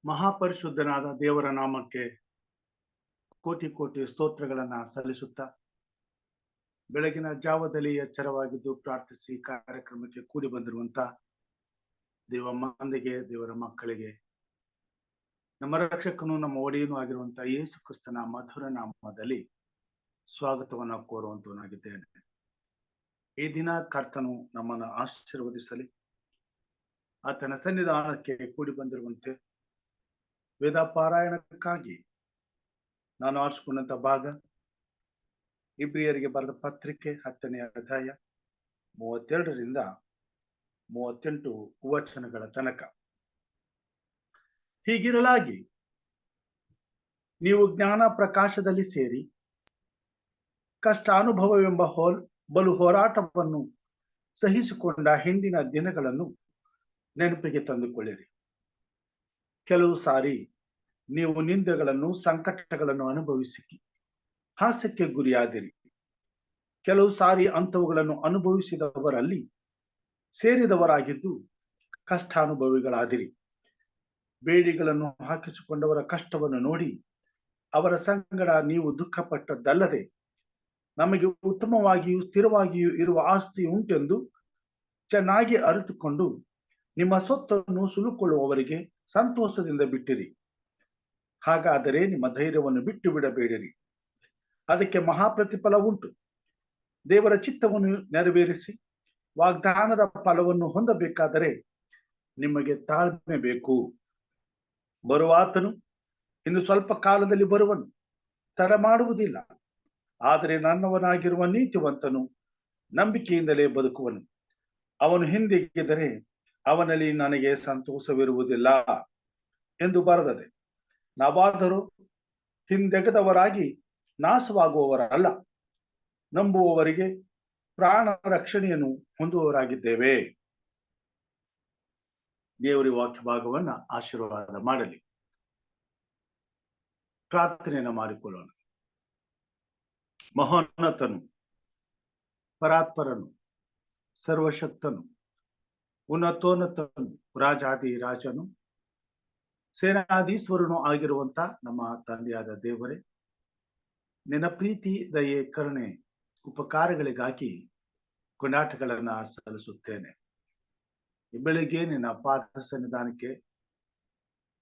ಮಹಾಪರಿಶುದ್ಧನಾದ ದೇವರ ನಾಮಕ್ಕೆ ಕೋಟಿ ಕೋಟಿ ಸ್ತೋತ್ರಗಳನ್ನ ಸಲ್ಲಿಸುತ್ತಾ ಬೆಳಗಿನ ಜಾವದಲ್ಲಿ ಎಚ್ಚರವಾಗಿದ್ದು ಪ್ರಾರ್ಥಿಸಿ ಕಾರ್ಯಕ್ರಮಕ್ಕೆ ಕೂಡಿ ಬಂದಿರುವಂತ ದೇವ ಮಂದಿಗೆ, ದೇವರ ಮಕ್ಕಳಿಗೆ, ನಮ್ಮ ರಕ್ಷಕನು ನಮ್ಮ ಒಡೆಯನೂ ಆಗಿರುವಂತಹ ಯೇಸು ಕ್ರಿಸ್ತನ ಮಧುರ ನಾಮದಲ್ಲಿ ಸ್ವಾಗತವನ್ನ ಕೋರುವಂತವನಾಗಿದ್ದೇನೆ. ಈ ದಿನ ಕರ್ತನು ನಮ್ಮನ್ನು ಆಶೀರ್ವದಿಸಲಿ. ಆತನ ಸನ್ನಿಧಾನಕ್ಕೆ ಕೂಡಿ ಬಂದಿರುವಂತೆ ವೇದ ಪಾರಾಯಣಕ್ಕಾಗಿ ನಾನು ಆರಿಸಿಕೊಂಡಂತ ಭಾಗ ಇಬ್ರಿಯರಿಗೆ ಬರೆದ ಪತ್ರಿಕೆ 10ನೇ ಅಧ್ಯಾಯ 32ರಿಂದ 38 ವಚನಗಳ ತನಕ. ಹೀಗಿರಲಾಗಿ ನೀವು ಜ್ಞಾನ ಪ್ರಕಾಶದಲ್ಲಿ ಸೇರಿ ಕಷ್ಟ ಅನುಭವವೆಂಬ ಬಲು ಹೋರಾಟವನ್ನು ಸಹಿಸಿಕೊಂಡ ಹಿಂದಿನ ದಿನಗಳನ್ನು ನೆನಪಿಗೆ ತಂದುಕೊಳ್ಳಿರಿ. ಕೆಲವು ಸಾರಿ ನೀವು ನಿಂದೆಗಳನ್ನು, ಸಂಕಟಗಳನ್ನು ಅನುಭವಿಸಿ ಹಾಸ್ಯಕ್ಕೆ ಗುರಿಯಾದಿರಿ. ಕೆಲವು ಸಾರಿ ಅಂಥವುಗಳನ್ನು ಅನುಭವಿಸಿದವರಲ್ಲಿ ಸೇರಿದವರಾಗಿದ್ದು ಕಷ್ಟಾನುಭವಿಗಳಾದಿರಿ. ಬೇಡಿಗಳನ್ನು ಹಾಕಿಸಿಕೊಂಡವರ ಕಷ್ಟವನ್ನು ನೋಡಿ ಅವರ ಸಂಗಡ ನೀವು ದುಃಖಪಟ್ಟದ್ದಲ್ಲದೆ ನಮಗೆ ಉತ್ತಮವಾಗಿಯೂ ಸ್ಥಿರವಾಗಿಯೂ ಇರುವ ಆಸ್ತಿ ಉಂಟೆಂದು ಚೆನ್ನಾಗಿ ಅರಿತುಕೊಂಡು ನಿಮ್ಮ ಸೊತ್ತನ್ನು ಸುಲುಕೊಳ್ಳುವವರಿಗೆ ಸಂತೋಷದಿಂದ ಬಿಟ್ಟಿರಿ. ಹಾಗಾದರೆ ನಿಮ್ಮ ಧೈರ್ಯವನ್ನು ಬಿಟ್ಟು ಬಿಡಬೇಡಿರಿ, ಅದಕ್ಕೆ ಮಹಾಪ್ರತಿಫಲ ಉಂಟು. ದೇವರ ಚಿತ್ತವನ್ನು ನೆರವೇರಿಸಿ ವಾಗ್ದಾನದ ಫಲವನ್ನು ಹೊಂದಬೇಕಾದರೆ ನಿಮಗೆ ತಾಳ್ಮೆ ಬೇಕು. ಬರುವಾತನು ಇನ್ನು ಸ್ವಲ್ಪ ಕಾಲದಲ್ಲಿ ಬರುವನು, ತಡ ಮಾಡುವುದಿಲ್ಲ. ಆದರೆ ನನ್ನವನಾಗಿರುವ ನೀತಿವಂತನು ನಂಬಿಕೆಯಿಂದಲೇ ಬದುಕುವನು. ಅವನು ಹಿಂದೆಗೆದರೆ ಅವನಲ್ಲಿ ನನಗೆ ಸಂತೋಷವಿರುವುದಿಲ್ಲ ಎಂದು ಬರೆದದೆ. ನಾವಾದರೂ ಹಿಂದೆಗೆದವರಾಗಿ ನಾಶವಾಗುವವರಲ್ಲ, ನಂಬುವವರಿಗೆ ಪ್ರಾಣ ರಕ್ಷಣೆಯನ್ನು ಹೊಂದುವವರಾಗಿದ್ದೇವೆ. ದೇವರ ವಾಕ್ಯ ಭಾಗವನ್ನ ಆಶೀರ್ವಾದ ಮಾಡಲಿ. ಪ್ರಾರ್ಥನೆಯನ್ನು ಮಾಡಿಕೊಳ್ಳೋಣ. ಮಹೋನ್ನತನು, ಪರಾತ್ಪರನು, ಸರ್ವಶಕ್ತನು, ಉನ್ನತೋನ್ನತನು, ರಾಜಾದಿ ರಾಜನು, ಸೇನಾಧೀಶ್ವರನು ಆಗಿರುವಂತ ನಮ್ಮ ತಂದೆಯಾದ ದೇವರೇ, ನಿನ್ನ ಪ್ರೀತಿ, ದಯೆ, ಕರುಣೆ, ಉಪಕಾರಗಳಿಗಾಗಿ ಕೊಂಡಾಟಗಳನ್ನ ಸಲ್ಲಿಸುತ್ತೇನೆ. ಈ ಬೆಳಿಗ್ಗೆ ನಿನ್ನ ಪಾದ ಸನ್ನಿಧಾನಕ್ಕೆ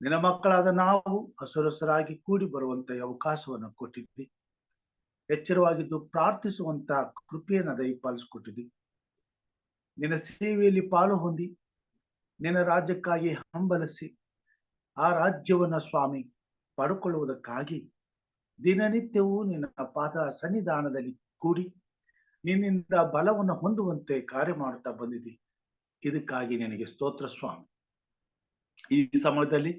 ನಿನ್ನ ಮಕ್ಕಳಾದ ನಾವು ಹಸುರಸರಾಗಿ ಕೂಡಿ ಬರುವಂತ ಅವಕಾಶವನ್ನು ಕೊಟ್ಟಿದ್ದಿ. ಎಚ್ಚರವಾಗಿದ್ದು ಪ್ರಾರ್ಥಿಸುವಂತ ಕೃಪೆಯನ್ನು ದಯಪಾಲಿಸಿಕೊಟ್ಟಿದ್ದಿ. ನಿನ್ನ ಸೇವೆಯಲ್ಲಿ ಪಾಲು ಹೊಂದಿ ನಿನ್ನ ರಾಜ್ಯಕ್ಕಾಗಿ ಹಂಬಲಿಸಿ ಆ ರಾಜ್ಯವನ್ನ ಸ್ವಾಮಿ ಪಡ್ಕೊಳ್ಳುವುದಕ್ಕಾಗಿ ದಿನನಿತ್ಯವೂ ನಿನ್ನ ಪಾದ ಸನ್ನಿಧಾನದಲ್ಲಿ ಕೂಡಿ ನಿನ್ನಿಂದ ಬಲವನ್ನು ಹೊಂದುವಂತೆ ಕಾರ್ಯ ಮಾಡುತ್ತಾ ಬಂದಿದ್ದಿ. ಇದಕ್ಕಾಗಿ ನಿನಗೆ ಸ್ತೋತ್ರ ಸ್ವಾಮಿ. ಈ ಸಮಯದಲ್ಲಿ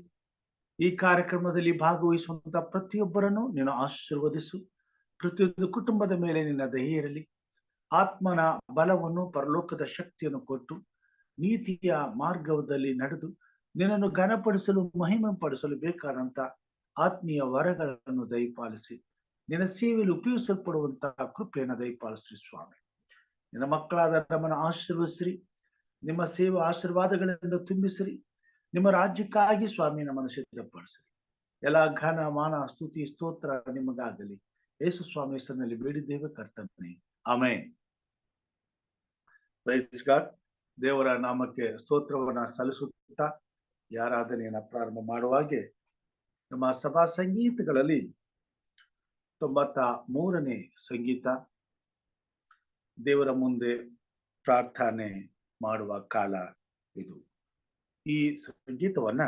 ಈ ಕಾರ್ಯಕ್ರಮದಲ್ಲಿ ಭಾಗವಹಿಸುವಂತ ಪ್ರತಿಯೊಬ್ಬರನ್ನು ನೀನು ಆಶೀರ್ವದಿಸು. ಪ್ರತಿಯೊಂದು ಕುಟುಂಬದ ಮೇಲೆ ನಿನ್ನ ದಯೆ ಇರಲಿ. ಆತ್ಮನ ಬಲವನ್ನು, ಪರಲೋಕದ ಶಕ್ತಿಯನ್ನು ಕೊಟ್ಟು ನೀತಿಯ ಮಾರ್ಗದಲ್ಲಿ ನಡೆದು ನಿನ್ನನ್ನು ಘನಪಡಿಸಲು, ಮಹಿಮೆ ಪಡಿಸಲು ಬೇಕಾದಂತ ಆತ್ಮೀಯ ವರಗಳನ್ನು ದಯಪಾಲಿಸಿ ನಿನ್ನ ಸೇವೆಯಲ್ಲಿ ಉಪಯೋಗಿಸಲ್ಪಡುವಂತಹ ಕೃಪೆಯನ್ನು ದಯಪಾಲಿಸ್ರಿ ಸ್ವಾಮಿ. ನಿನ್ನ ಮಕ್ಕಳಾದ ನಮ್ಮನ್ನು ಆಶೀರ್ವದಿಸ್ರಿ. ನಿಮ್ಮ ಸೇವೆ ಆಶೀರ್ವಾದಗಳಿಂದ ತುಂಬಿಸಿರಿ. ನಿಮ್ಮ ರಾಜ್ಯಕ್ಕಾಗಿ ಸ್ವಾಮಿ ನಮ್ಮನ್ನು ಸಿದ್ಧಪಡಿಸಿರಿ. ಎಲ್ಲ ಘನ, ಮಾನ, ಸ್ತುತಿ, ಸ್ತೋತ್ರ ನಿಮಗಾಗಲಿ. ಯೇಸು ಸ್ವಾಮಿ ಹೆಸರಿನಲ್ಲಿ ಬೇಡಿದ್ದೇವೆ ಕರ್ತನೇ, ಆಮೆನ್. Praise God. ದೇವರ ನಾಮಕ್ಕೆ ಸ್ತೋತ್ರವನ್ನ ಸಲ್ಲಿಸುತ್ತಾ ಈ ಆರಾಧನೆಯನ್ನ ಪ್ರಾರಂಭ ಮಾಡುವಾಗೆ ನಮ್ಮ ಸಭಾ ಸಂಗೀತಗಳಲ್ಲಿ 93ನೇ ಸಂಗೀತ, ದೇವರ ಮುಂದೆ ಪ್ರಾರ್ಥನೆ ಮಾಡುವ ಕಾಲ ಇದು. ಈ ಸಂಗೀತವನ್ನ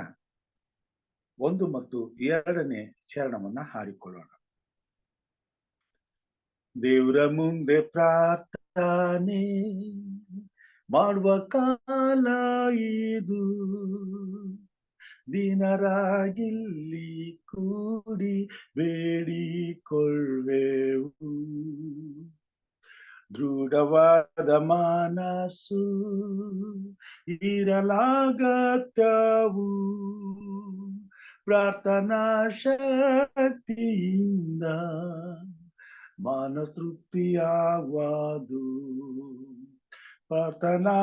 1 ಮತ್ತು 2ನೇ ಚರಣವನ್ನ ಹಾಡಿಕೊಳ್ಳೋಣ. ದೇವರ ಮುಂದೆ ಪ್ರಾರ್ಥನೆ ಮಾಡುವ ಕಾಲ ಇದು, ದಿನರಾಗಿಲ್ಲಿ ಕೂಡಿ ಬೇಡಿಕೊಳ್ಳುವೆವು. ದೃಢವಾದ ಮನಸ್ಸು ಇರಲಾಗತ್ಯವು, ಪ್ರಾರ್ಥನಾ ಶಕ್ತಿಯಿಂದ ಮನ ತೃಪ್ತಿಯಾಗುವುದು. ಪ್ರಾರ್ಥನಾ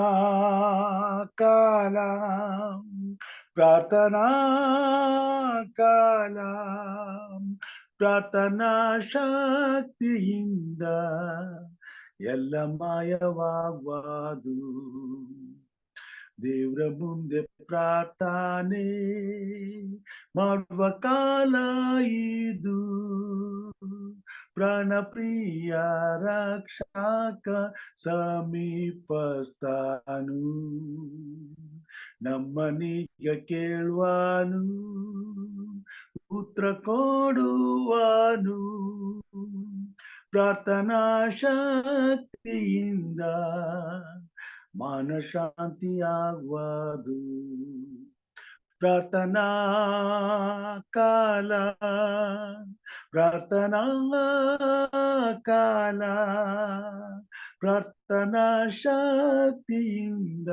ಕಾಲ ಪ್ರಾರ್ಥನಾ ಕಾಲ, ಪ್ರಾರ್ಥನಾ ಶಕ್ತಿಯಿಂದ ಎಲ್ಲ ಮಾಯವಾಗುವುದು. ದೇವ್ರ ಮುಂದೆ ಪ್ರಾರ್ಥನೆ ಮಾಡುವ ಕಾಲ ಇದು. ಪ್ರಾಣ ಪ್ರಿಯ ರಕ್ಷಕ ಸಮೀಪಸ್ಥಾನು, ನಮ್ಮನೀಗ ಕೇಳುವನು, ಉತ್ತರ ಕೊಡುವನು. ಪ್ರಾರ್ಥನಾ ಶಕ್ತಿಯಿಂದ ಮನಶಾಂತಿಯಾಗುವುದು. ಪ್ರಾರ್ಥನಾ ಕಾಲ, ಪ್ರಾರ್ಥನಾ ಕಾಲ, ಪ್ರಾರ್ಥನಾ ಶಕ್ತಿಯಿಂದ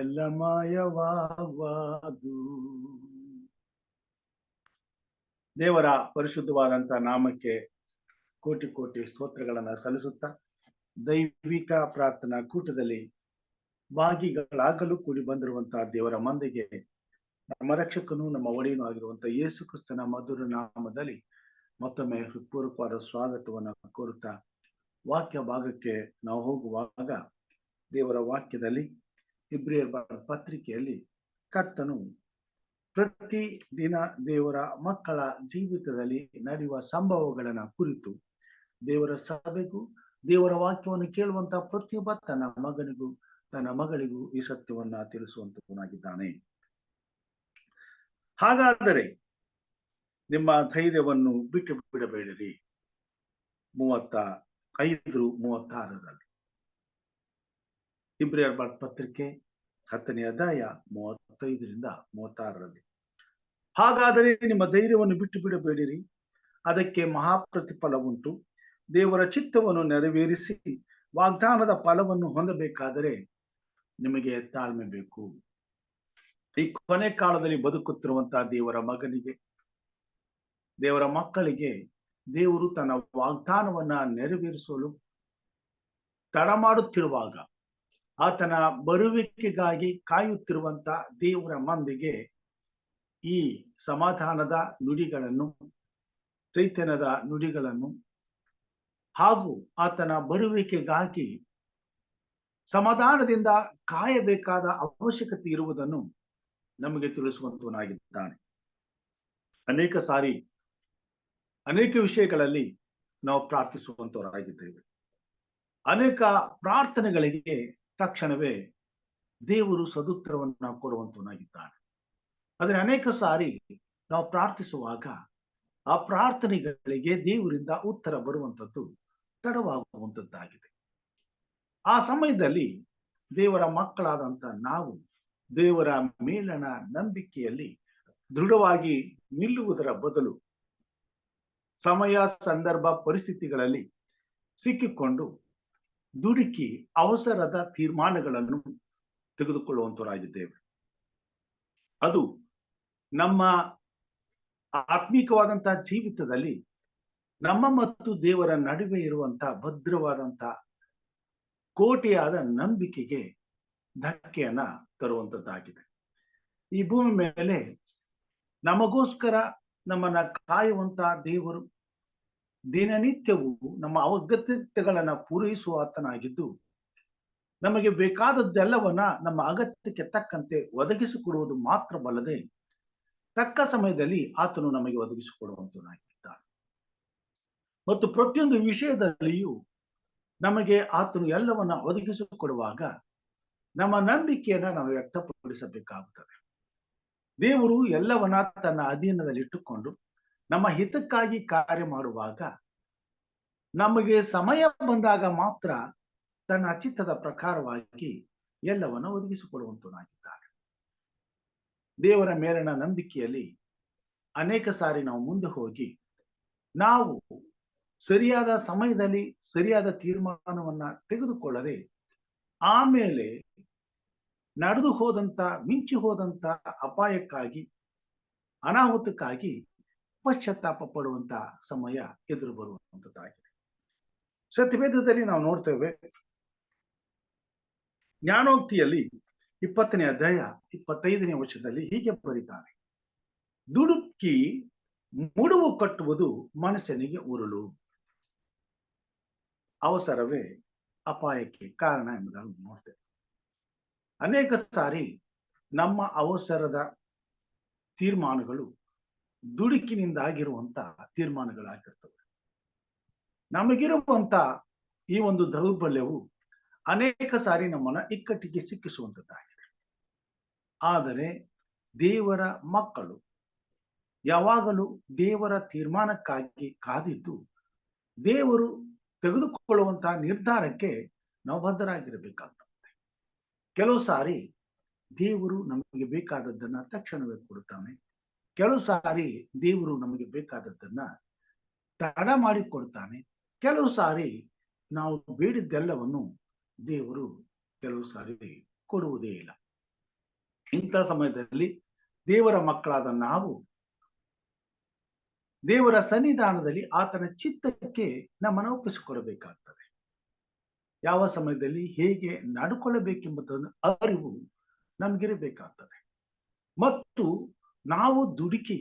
ಎಲ್ಲ ಮಾಯವಾಗುವುದು. ದೇವರ ಪರಿಶುದ್ಧವಾದಂತಹ ನಾಮಕ್ಕೆ ಕೋಟಿ ಕೋಟಿ ಸ್ತೋತ್ರಗಳನ್ನ ಸಲ್ಲಿಸುತ್ತಾ, ದೈವಿಕ ಪ್ರಾರ್ಥನಾ ಕೂಟದಲ್ಲಿ ಭಾಗಿಗಳಾಗಲು ಕೂಡಿ ಬಂದಿರುವಂತಹ ದೇವರ ಮಂದಿಗೆ ನಮ್ಮ ರಕ್ಷಕನು ನಮ್ಮ ಒಡೆಯನು ಆಗಿರುವಂತಹ ಯೇಸು ಕ್ರಿಸ್ತನ ಮಧುರ ನಾಮದಲ್ಲಿ ಮತ್ತೊಮ್ಮೆ ಹೃತ್ಪೂರ್ವಕವಾದ ಸ್ವಾಗತವನ್ನು ಕೋರುತ್ತಾ, ವಾಕ್ಯ ಭಾಗಕ್ಕೆ ನಾವು ಹೋಗುವಾಗ ದೇವರ ವಾಕ್ಯದಲ್ಲಿ ಇಬ್ರಿಯರ ಪತ್ರಿಕೆಯಲ್ಲಿ ಕರ್ತನು ಪ್ರತಿ ದಿನ ದೇವರ ಮಕ್ಕಳ ಜೀವಿತದಲ್ಲಿ ನಡೆಯುವ ಸಂಭವಗಳನ್ನ ಕುರಿತು ದೇವರ ಸಭೆಗೂ ದೇವರ ವಾಕ್ಯವನ್ನು ಕೇಳುವಂತಹ ಪ್ರತಿಯೊಬ್ಬ ತನ್ನ ಮಗನಿಗೂ ತನ್ನ ಮಗಳಿಗೂ ಈ ಸತ್ಯವನ್ನ ತಿಳಿಸುವಂತವನಾಗಿದ್ದಾನೆ. ಹಾಗಾದರೆ ನಿಮ್ಮ ಧೈರ್ಯವನ್ನು ಬಿಟ್ಟು ಬಿಡಬೇಡಿರಿ. 35:36 ಇಬ್ರಿಯರ ಪತ್ರಿಕೆ 10ನೇ ಅಧ್ಯಾಯ 35-36. ಹಾಗಾದರೆ ನಿಮ್ಮ ಧೈರ್ಯವನ್ನು ಬಿಟ್ಟು ಬಿಡಬೇಡಿರಿ, ಅದಕ್ಕೆ ಮಹಾಪ್ರತಿಫಲ ಉಂಟು. ದೇವರ ಚಿತ್ತವನ್ನು ನೆರವೇರಿಸಿ ವಾಗ್ದಾನದ ಫಲವನ್ನು ಹೊಂದಬೇಕಾದರೆ ನಿಮಗೆ ತಾಳ್ಮೆ ಬೇಕು. ಈ ಕೊನೆ ಕಾಲದಲ್ಲಿ ಬದುಕುತ್ತಿರುವಂತಹ ದೇವರ ಮಗನಿಗೆ, ದೇವರ ಮಕ್ಕಳಿಗೆ ದೇವರು ತನ್ನ ವಾಗ್ದಾನವನ್ನ ನೆರವೇರಿಸಲು ತಡ ಮಾಡುತ್ತಿರುವಾಗ, ಆತನ ಬರುವಿಕೆಗಾಗಿ ಕಾಯುತ್ತಿರುವಂತ ದೇವರ ಮಂದಿಗೆ ಈ ಸಮಾಧಾನದ ನುಡಿಗಳನ್ನು, ಚೈತನ್ಯದ ನುಡಿಗಳನ್ನು ಹಾಗೂ ಆತನ ಬರುವಿಕೆಗಾಗಿ ಸಮಾಧಾನದಿಂದ ಕಾಯಬೇಕಾದ ಅವಶ್ಯಕತೆ ಇರುವುದನ್ನು ನಮಗೆ ತಿಳಿಸುವಂತವನಾಗಿದ್ದಾನೆ. ಅನೇಕ ಸಾರಿ ಅನೇಕ ವಿಷಯಗಳಲ್ಲಿ ನಾವು ಪ್ರಾರ್ಥಿಸುವಂತವರಾಗಿದ್ದೇವೆ. ಅನೇಕ ಪ್ರಾರ್ಥನೆಗಳಿಗೆ ತಕ್ಷಣವೇ ದೇವರು ಸದುತ್ತರವನ್ನ ಕೊಡುವಂತವನಾಗಿದ್ದಾನೆ. ಆದರೆ ಅನೇಕ ಸಾರಿ ನಾವು ಪ್ರಾರ್ಥಿಸುವಾಗ ಆ ಪ್ರಾರ್ಥನೆಗಳಿಗೆ ದೇವರಿಂದ ಉತ್ತರ ಬರುವಂಥದ್ದು ತಡವಾಗುವಂಥದ್ದಾಗಿದೆ. ಆ ಸಮಯದಲ್ಲಿ ದೇವರ ಮಕ್ಕಳಾದಂತ ನಾವು ದೇವರ ಮೇಲಣ ನಂಬಿಕೆಯಲ್ಲಿ ದೃಢವಾಗಿ ನಿಲ್ಲುವುದರ ಬದಲು ಸಮಯ, ಸಂದರ್ಭ, ಪರಿಸ್ಥಿತಿಗಳಲ್ಲಿ ಸಿಕ್ಕಿಕೊಂಡು ದುಡುಕಿ ಅವಸರದ ತೀರ್ಮಾನಗಳನ್ನು ತೆಗೆದುಕೊಳ್ಳುವಂತವರಾಗಿದ್ದೇವೆ. ಅದು ನಮ್ಮ ಆತ್ಮಿಕವಾದಂತಹ ಜೀವಿತದಲ್ಲಿ ನಮ್ಮ ಮತ್ತು ದೇವರ ನಡುವೆ ಇರುವಂತಹ ಭದ್ರವಾದಂತಹ ಕೋಟೆಯಾದ ನಂಬಿಕೆಗೆ ಧಕ್ಕೆಯನ್ನ ತರುವಂತದ್ದಾಗಿದೆ. ಈ ಭೂಮಿ ಮೇಲೆ ನಮಗೋಸ್ಕರ ನಮ್ಮನ್ನ ಕಾಯುವಂತಹ ದೇವರು ದಿನನಿತ್ಯವೂ ನಮ್ಮ ಅಗತ್ಯತೆಗಳನ್ನ ಪೂರೈಸುವ ಆತನಾಗಿದ್ದು, ನಮಗೆ ಬೇಕಾದದ್ದೆಲ್ಲವನ್ನ ನಮ್ಮ ಅಗತ್ಯಕ್ಕೆ ತಕ್ಕಂತೆ ಒದಗಿಸಿಕೊಡುವುದು ಮಾತ್ರವಲ್ಲದೆ ತಕ್ಕ ಸಮಯದಲ್ಲಿ ಆತನು ನಮಗೆ ಒದಗಿಸಿಕೊಡುವಂತನಾಗಿದ್ದಾನೆ. ಮತ್ತು ಪ್ರತಿಯೊಂದು ವಿಷಯದಲ್ಲಿಯೂ ನಮಗೆ ಆತನು ಎಲ್ಲವನ್ನ ಒದಗಿಸಿಕೊಡುವಾಗ ನಮ್ಮ ನಂಬಿಕೆಯನ್ನ ನಾವು ವ್ಯಕ್ತಪಡಿಸಬೇಕಾಗುತ್ತದೆ. ದೇವರು ಎಲ್ಲವನ್ನ ತನ್ನ ಅಧೀನದಲ್ಲಿ ಇಟ್ಟುಕೊಂಡು ನಮ್ಮ ಹಿತಕ್ಕಾಗಿ ಕಾರ್ಯ ಮಾಡುವಾಗ ನಮಗೆ ಸಮಯ ಬಂದಾಗ ಮಾತ್ರ ತನ್ನ ಚಿತ್ತದ ಪ್ರಕಾರವಾಗಿ ಎಲ್ಲವನ್ನ ಒದಗಿಸಿಕೊಡುವಂತನಾಗಿದ್ದಾನೆ. ದೇವರ ಮೇಲಿನ ನಂಬಿಕೆಯಲ್ಲಿ ಅನೇಕ ಸಾರಿ ನಾವು ಮುಂದೆ ಹೋಗಿ ನಾವು ಸರಿಯಾದ ಸಮಯದಲ್ಲಿ ಸರಿಯಾದ ತೀರ್ಮಾನವನ್ನ ತೆಗೆದುಕೊಳ್ಳದೆ ಆಮೇಲೆ ನಡೆದು ಹೋದಂತ, ಮಿಂಚಿ ಹೋದಂತ ಅಪಾಯಕ್ಕಾಗಿ, ಅನಾಹುತಕ್ಕಾಗಿ ಪಶ್ಚಾತ್ತಾಪ ಪಡುವಂತ ಸಮಯ ಎದುರು ಬರುವಂತದ್ದಾಗಿದೆ. ಸತ್ಯವೇದದಲ್ಲಿ ನಾವು ನೋಡ್ತೇವೆ, ಜ್ಞಾನೋಕ್ತಿಯಲ್ಲಿ 20ನೇ ಅಧ್ಯಾಯ 25ನೇ ವಚನದಲ್ಲಿ ಹೀಗೆ ಬರೀತಾನೆ, ದುಡುಕಿ ಮುಡುವು ಕಟ್ಟುವುದು ಮನುಷ್ಯನಿಗೆ ಉರುಳು, ಅವಸರವೇ ಅಪಾಯಕ್ಕೆ ಕಾರಣ ಎಂಬುದನ್ನು ನೋಡ್ತೇವೆ. ಅನೇಕ ಸಾರಿ ನಮ್ಮ ಅವಸರದ ತೀರ್ಮಾನಗಳು ದುಡುಕಿನಿಂದ ಆಗಿರುವಂತ ತೀರ್ಮಾನಗಳಾಗಿರ್ತವೆ. ನಮಗಿರುವಂತ ಈ ಒಂದು ದೌರ್ಬಲ್ಯವು ಅನೇಕ ಸಾರಿ ನಮ್ಮನ್ನ ಇಕ್ಕಟ್ಟಿಗೆ ಸಿಕ್ಕಿಸುವಂತದ್ದಾಗಿದೆ. ಆದರೆ ದೇವರ ಮಕ್ಕಳು ಯಾವಾಗಲೂ ದೇವರ ತೀರ್ಮಾನಕ್ಕಾಗಿ ಕಾದಿದ್ದು ದೇವರು ತೆಗೆದುಕೊಳ್ಳುವಂತಹ ನಿರ್ಧಾರಕ್ಕೆ ನಾವು ಬದ್ಧರಾಗಿರಬೇಕಾಗ್ತದೆ. ಕೆಲವು ಸಾರಿ ದೇವರು ನಮಗೆ ಬೇಕಾದದ್ದನ್ನ ತಕ್ಷಣವೇ ಕೊಡುತ್ತಾನೆ, ಕೆಲವು ಸಾರಿ ದೇವರು ನಮಗೆ ಬೇಕಾದದ್ದನ್ನ ತಡ ಮಾಡಿ ಕೊಡ್ತಾನೆ, ಕೆಲವು ಸಾರಿ ನಾವು ಬೇಡಿದ್ದೆಲ್ಲವನ್ನು ದೇವರು ಕೆಲವು ಸಾರಿ ಕೊಡುವುದೇ ಇಲ್ಲ. ಇಂಥ ಸಮಯದಲ್ಲಿ ದೇವರ ಮಕ್ಕಳಾದ ನಾವು ದೇವರ ಸನ್ನಿಧಾನದಲ್ಲಿ ಆತನ ಚಿತ್ತಕ್ಕೆ ನಮ್ಮನ್ನು ಒಪ್ಪಿಸಿಕೊಡಬೇಕಾಗ್ತದೆ. ಯಾವ ಸಮಯದಲ್ಲಿ ಹೇಗೆ ನಡ್ಕೊಳ್ಳಬೇಕೆಂಬುದನ್ನು ಅರಿವು ನಮಗಿರಬೇಕಾಗ್ತದೆ. ಮತ್ತು ನಾವು ದುಡುಕಿ